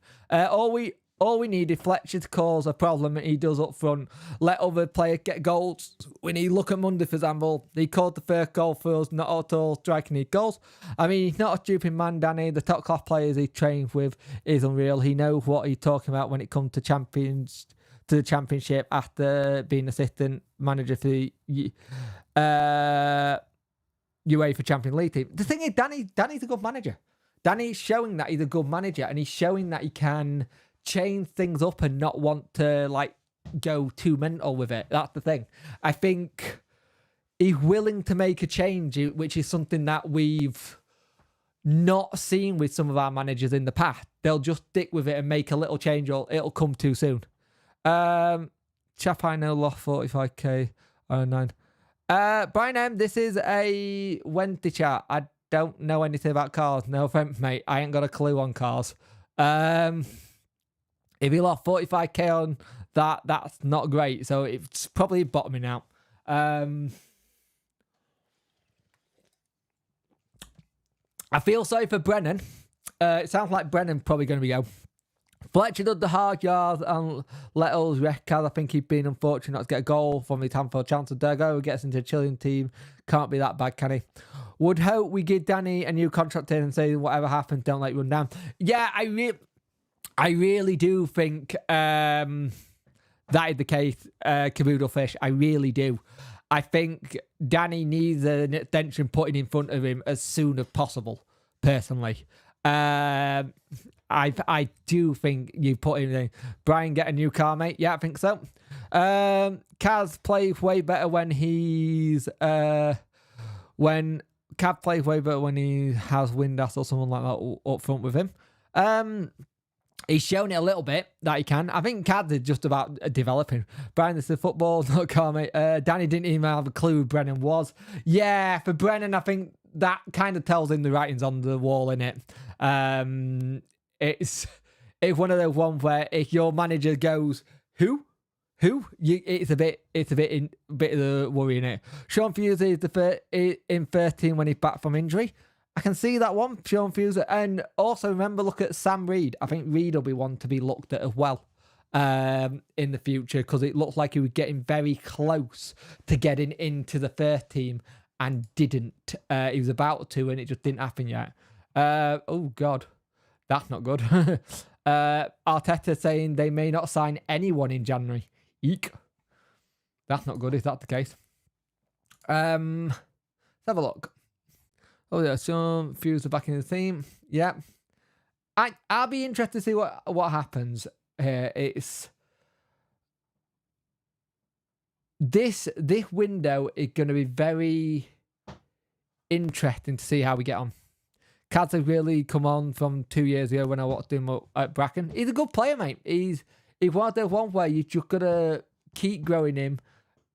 All we need is Fletcher to cause a problem, and he does up front. Let other players get goals. We need look at Monday, for example. He called the first goal for us, not at all striking his goals. I mean, he's not a stupid man, Danny. The top class players he trains with is unreal. He knows what he's talking about when it comes to the championship after being assistant manager for the UEFA Champions League team. The thing is, Danny's a good manager. Danny's showing that he's a good manager, and he's showing that he can change things up and not want to go too mental with it. That's the thing. I think he's willing to make a change, which is something that we've not seen with some of our managers in the past. They'll just stick with it and make a little change, or it'll come too soon. Chap I know lost 45k 09. Brian M, this is a Wednesday chat. I don't know anything about cars. No offense, mate. I ain't got a clue on cars. If he lost 45k on that's not great. So it's probably bottoming out. I feel sorry for Brennan. It sounds like Brennan's probably going to be go. Fletcher did the hard yards and let us wreck. I think he'd been unfortunate not to get a goal from his handful chance. Dergo gets into a Chilean team. Can't be that bad, can he? Would hope we give Danny a new contract in and say whatever happens, don't let you run down. Yeah, I really do think that is the case, Caboodle Fish. I really do. I think Danny needs an extension putting in front of him as soon as possible, personally. I do think you put him in. Brian, get a new car, mate. Yeah, I think so. Kaz plays way better when he's when Cav plays way better when he has Windass or someone like that up front with him. He's shown it a little bit that he can. I think Cad is just about developing. Brian, this is football, not car, mate. Danny didn't even have a clue who Brennan was. Yeah, for Brennan, I think that kind of tells him the writing's on the wall, innit? It's one of those ones where if your manager goes, who? It's a bit of the worry, innit? Sean Fusey is in 13 when he's back from injury. I can see that one, Sean Fuse. And also remember, look at Sam Reed. I think Reed will be one to be looked at as well in the future, because it looks like he was getting very close to getting into the first team and didn't. He was about to, and it just didn't happen yet. Oh, God. That's not good. Arteta saying they may not sign anyone in January. Eek. That's not good. Is that the case? Let's have a look. Oh, yeah, some Fuse are back in the team. Yeah. I'll be interested to see what happens here. It's this window is going to be very interesting to see how we get on. Kaz has really come on from 2 years ago when I watched him at Bracken. He's a good player, mate. He's one of the one where you just got to keep growing him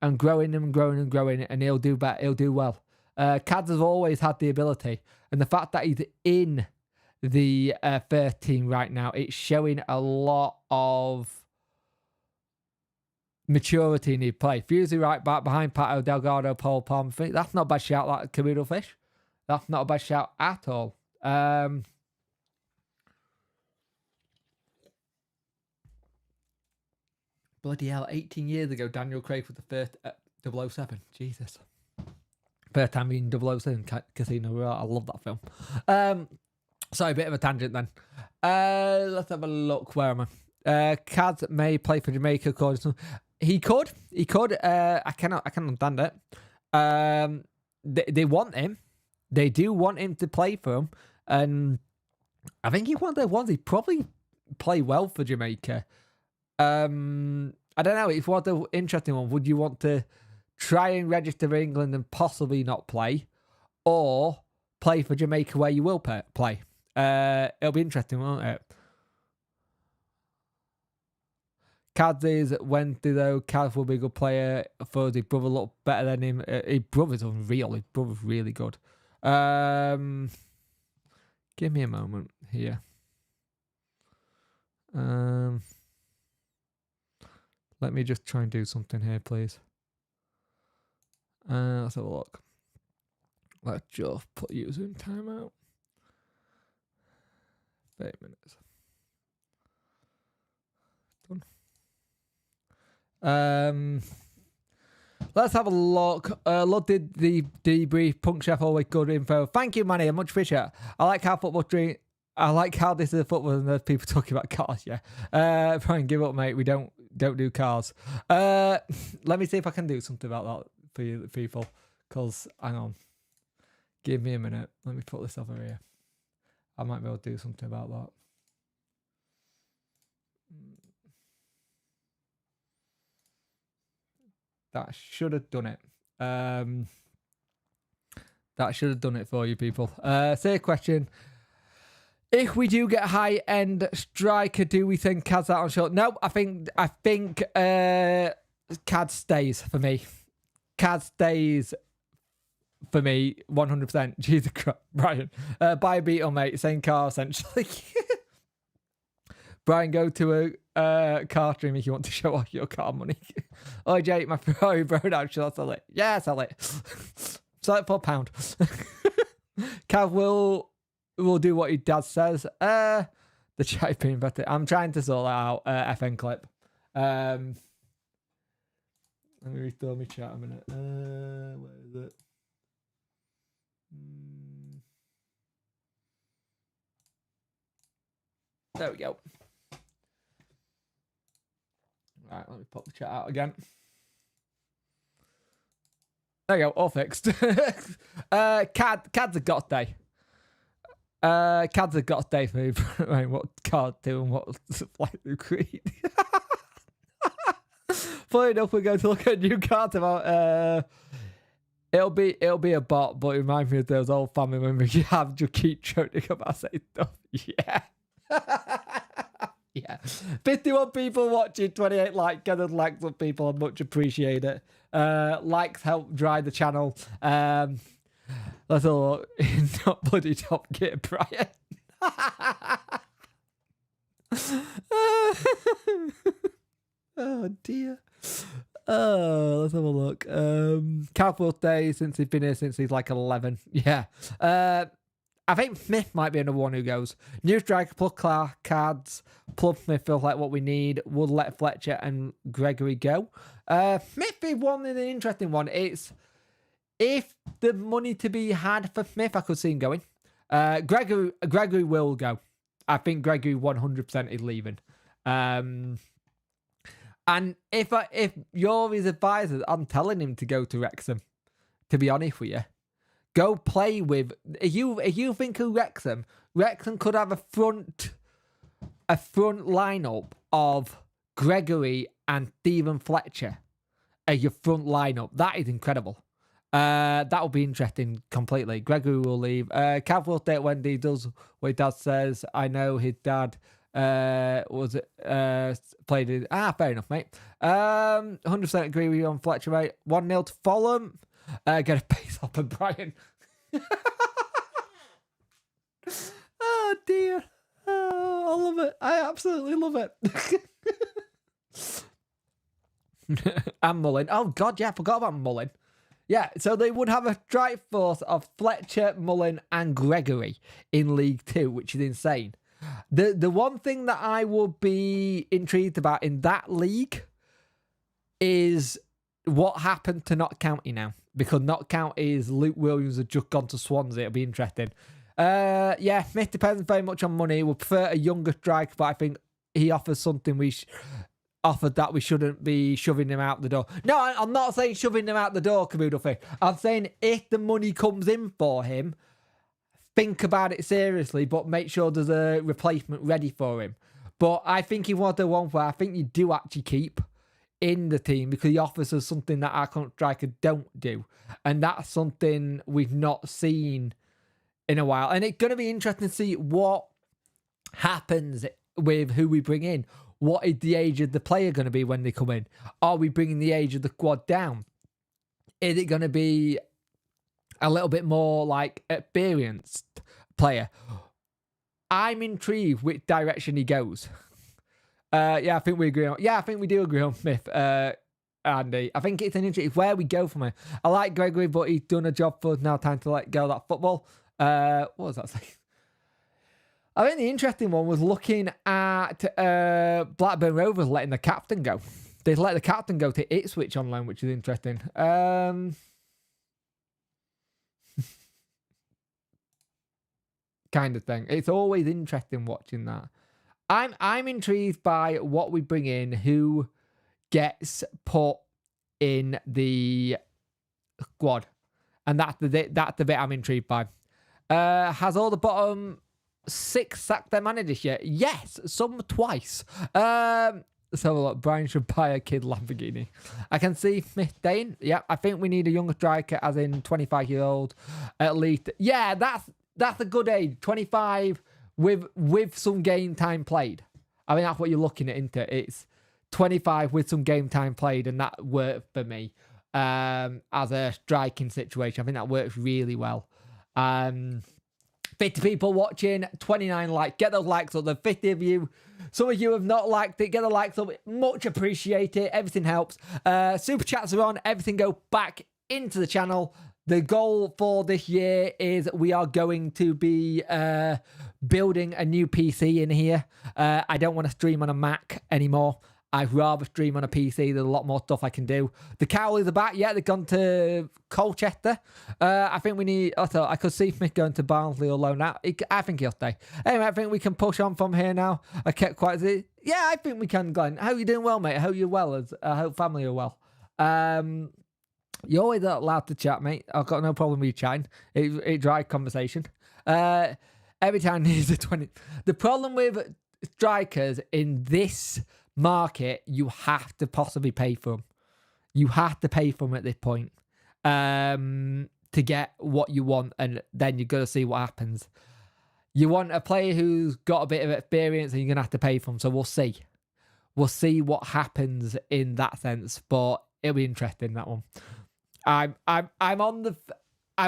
and growing him and growing and growing, and he'll do better. He'll do well. Cads has always had the ability, and the fact that he's in the first team right now. It's showing a lot of maturity in his play. Fusey right back behind Pato, Delgado, Paul Palmer. That's not a bad shout, like Carudo Fish. That's not a bad shout at all. Bloody hell, 18 years ago, Daniel Craig was the first 007. Jesus. First time in 007 Casino Royale. I love that film. Sorry, a bit of a tangent then. Let's have a look. Where am I? Kaz may play for Jamaica. According to... He could. I cannot understand it. They want him. They do want him to play for them. And I think he's one of the ones he'd probably play well for Jamaica. I don't know. It's one of the interesting one. Would you want to try and register for England and possibly not play, or play for Jamaica where you will play? It'll be interesting, won't it? Kaz is Wednesday though. Kaz will be a good player. For his brother look better than him. His brother's unreal. His brother's really good. Give me a moment here. Let me just try and do something here, please. Let's have a look. Let's just put user in timeout. 30 minutes. Done. Let's have a look. Lud did the debrief. Punk Chef, always good info. Thank you, Manny. I much appreciate it. I like how this is a football and there's people talking about cars. Yeah. Brian, give up, mate. We don't do cars. Let me see if I can do something about that for you people. Because, hang on. Give me a minute. Let me put this over here. I might be able to do something about that. That should have done it. That should have done it for you people. Say a question. If we do get a high-end striker, do we think Cad's out on short? No, I think Cad stays for me. Cad stays for me 100%. Jesus Christ, Brian. Buy a Beetle, mate. Same car, essentially. Brian, go to a car stream if you want to show off your car money. Oh, Jake, my Ferrari broke down. Should I sell it? Yeah, sell it. Sell it for £1. Cav will do what your dad says. The chat being better. I'm trying to sort that out. FN clip. Let me restore my chat a minute. Where is it? There we go. Right, let me pop the chat out again. There you go, all fixed. Cad's a got day. Cad's a got day for me. Right, what card do and what like the Creed. Funny enough, we're going to look at new cards about it'll be a bot, but it reminds me of those old family members you have to keep joking about saying stuff. Yeah. Yeah. 51 people watching, 28 likes. Get the likes up, people. I much appreciate it. Likes help drive the channel. Let's all not bloody Top Gear, Brian. Oh dear. Let's have a look. Cowboy Day since he's been here since he's like 11. Yeah. I think Smith might be another one who goes. New striker plus cards plus Smith feels like what we need. Would let Fletcher and Gregory go. Smith is one in an interesting one. It's if the money to be had for Smith, I could see him going. Gregory will go. I think Gregory 100% is leaving. And if you're his advisor, I'm telling him to go to Wrexham. To be honest with you. Go play with. If you think of Wrexham could have a front lineup of Gregory and Stephen Fletcher as your front lineup. That is incredible. That will be interesting completely. Gregory will leave. Cav will stay at Wendy. Does what his dad says. I know his dad played it. Fair enough, mate. 100% agree with you on Fletcher, mate. 1-0 to Fulham. Get a base up and Brian. Oh dear. absolutely love it. And Mullin. Oh, God, yeah, I forgot about Mullin. Yeah, so they would have a strike force of Fletcher, Mullin, and Gregory in League Two, which is insane. The one thing that I would be intrigued about in that league is what happened to Notts County now. Because Notts County's Luke Williams has just gone to Swansea. It'll be interesting. Yeah, it depends very much on money. We'll prefer a younger striker, but I think he offers something offered that we shouldn't be shoving him out the door. No, I'm not saying shoving him out the door, Camus Duffy. I'm saying if the money comes in for him, think about it seriously, but make sure there's a replacement ready for him. But I think he was the one where I think you do actually keep in the team because he offers us something that our current striker don't do. And that's something we've not seen in a while. And it's going to be interesting to see what happens with who we bring in. What is the age of the player going to be when they come in? Are we bringing the age of the squad down? Is it going to be a little bit more like experienced player? I'm intrigued which direction he goes. Yeah, I think we agree on. Yeah, I think we do agree on Smith, Andy. I think it's an interesting where we go from here. I like Gregory, but he's done a job for us. Now time to let go of that football. What was that saying? I think the interesting one was looking at Blackburn Rovers letting the captain go. They let the captain go to Ipswich on loan, which is interesting. Kind of thing. It's always interesting watching that. I'm intrigued by what we bring in, who gets put in the squad, and that's the bit I'm intrigued by. Has all the bottom 6 sacked their managers yet? Yes, some twice. So look, Brian should buy a kid Lamborghini. I can see Smith Dane. Yeah, I think we need a younger striker, as in 25-year-old at least. Yeah, that's a good age. 25 with some game time played. I mean, that's what you're looking at, isn't it? It's 25 with some game time played, and that worked for me as a striking situation. I think that works really well. 50 people watching, 29 likes. Get those likes up. The 50 of you, some of you have not liked it. Get the likes up. Much appreciated. Everything helps. Super chats are on. Everything go back into the channel. The goal for this year is we are going to be building a new PC in here. I don't want to stream on a Mac anymore. I'd rather stream on a PC. There's a lot more stuff I can do. The Cowleys are back. Yeah, they've gone to Colchester. I think we need... I could see Smith going to Barnsley or loan out. I think he'll stay. Anyway, I think we can push on from here now. I kept quite... Yeah, I think we can, Glenn. How are you doing well, mate? I hope you're well. I hope family are well. You're always allowed to chat, mate. I've got no problem with you chatting. It drives conversation. Every time there's a 20... The problem with strikers in this market, you have to possibly pay for them. You have to pay for them at this point to get what you want, and then you've got to see what happens. You want a player who's got a bit of experience, and you're going to have to pay for them. So we'll see. We'll see what happens in that sense, but it'll be interesting, that one. I'm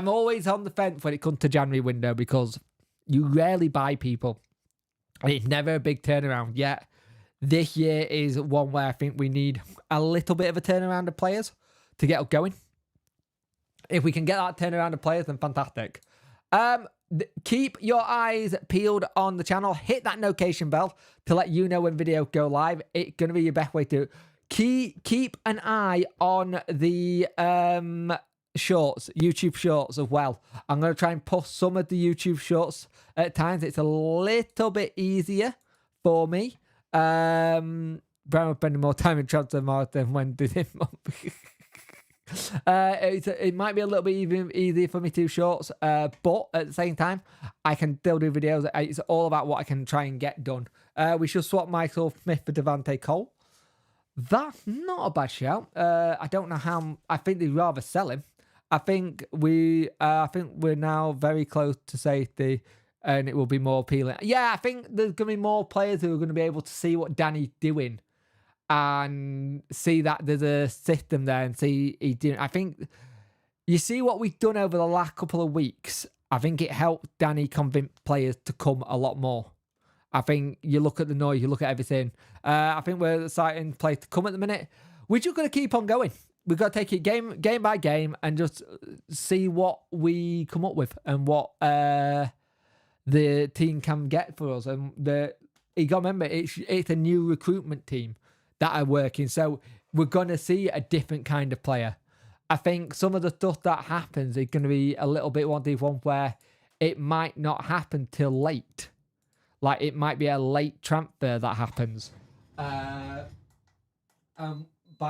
always on the fence when it comes to January window because you rarely buy people. It's never a big turnaround yet. This year is one where I think we need a little bit of a turnaround of players to get going. If we can get that turnaround of players, then fantastic. Keep your eyes peeled on the channel. Hit that notification bell to let you know when videos go live. It's going to be your best way to keep an eye on the shorts, YouTube shorts as well. I'm going to try and post some of the YouTube shorts at times. It's a little bit easier for me. Brown was spending more time in transfer market than when did him. It might be a little bit even easier for me to do shorts, but at the same time, I can still do videos. It's all about what I can try and get done. We should swap Michael Smith for Devante Cole. That's not a bad shout. I don't know how. I think they'd rather sell him. I think we're now very close to safety, and it will be more appealing. Yeah, I think there's going to be more players who are going to be able to see what Danny's doing and see that there's a system there and see he's doing. I think you see what we've done over the last couple of weeks. I think it helped Danny convince players to come a lot more. I think you look at the noise, you look at everything. I think we're exciting play to come at the minute. We're just going to keep on going. We've got to take it game by game and just see what we come up with and what the team can get for us. And you got to remember, it's a new recruitment team that are working. So we're going to see a different kind of player. I think some of the stuff that happens is going to be a little bit one where it might not happen till late. Like, it might be a late transfer that happens. By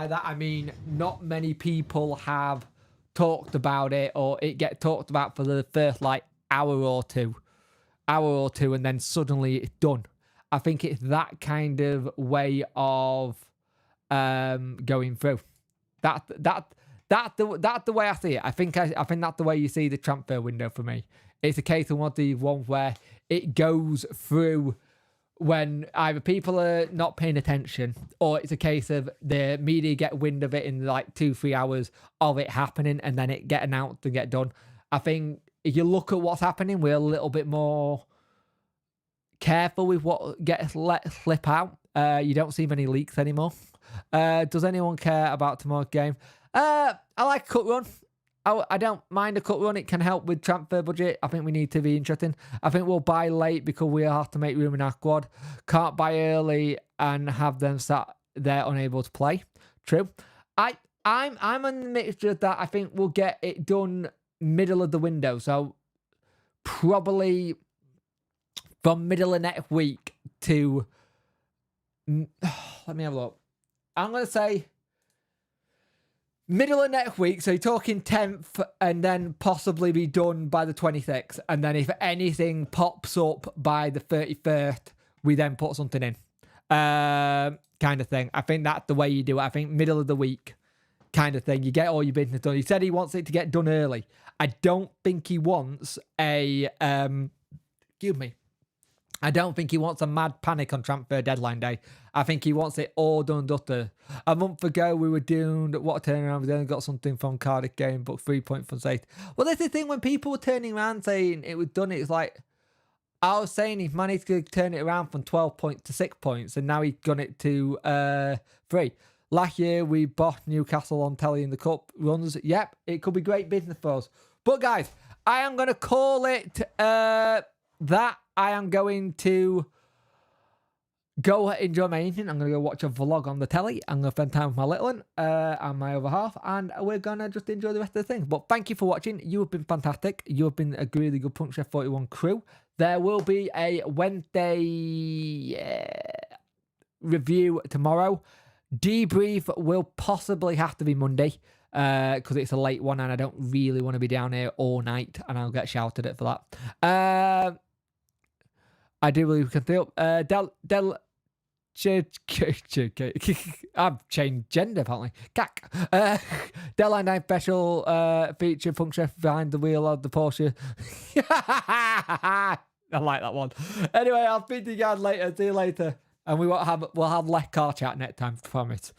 that, I mean, not many people have talked about it, or it get talked about for the first, hour or two, and then suddenly it's done. I think it's that kind of way of going through. That's the way I see it. I think that's the way you see the transfer window for me. It's a case of one where it goes through when either people are not paying attention, or it's a case of the media get wind of it in 2-3 hours of it happening, and then it get announced and get done. I think if you look at what's happening, we're a little bit more careful with what gets let slip out. You don't see many leaks anymore. Does anyone care about tomorrow's game? I like a cut run. I don't mind a cut run. It can help with transfer budget. I think we need to be interesting. I think we'll buy late because we have to make room in our squad. Can't buy early and have them sat there unable to play. True. I'm on the mixture that I think we'll get it done middle of the window. So probably from middle of next week to let me have a look. I'm going to say middle of next week, so you're talking 10th, and then possibly be done by the 26th. And then if anything pops up by the 31st, we then put something in. Kind of thing. I think that's the way you do it. I think middle of the week kind of thing. You get all your business done. He said he wants it to get done early. I don't think he wants a... excuse me. I don't think he wants a mad panic on transfer deadline day. I think he wants it all done and dusted. A month ago, we were doing what a turnaround. We then got something from Cardiff game, but 3 points from safe. Well, that's the thing. When people were turning around saying it was done, it's like, I was saying he managed to turn it around from 12 points to 6 points, and now he's got it to 3. Last year, we bought Newcastle on telly in the cup runs. Yep, it could be great business for us. But guys, I am going to call it that. I am going to go enjoy my evening. I'm going to go watch a vlog on the telly. I'm going to spend time with my little one and my other half, and we're going to just enjoy the rest of the thing. But thank you for watching. You have been fantastic. You have been a really good Punk Chef 41 crew. There will be a Wednesday review tomorrow. Debrief will possibly have to be Monday because it's a late one, and I don't really want to be down here all night, and I'll get shouted at for that. I do believe we can feel. I've changed gender, apparently. Cack. Deadline 9 special feature Punk Chef behind the wheel of the Porsche. I like that one. Anyway, I'll speak to you guys later. See you later. And we'll have less car chat next time, I promise.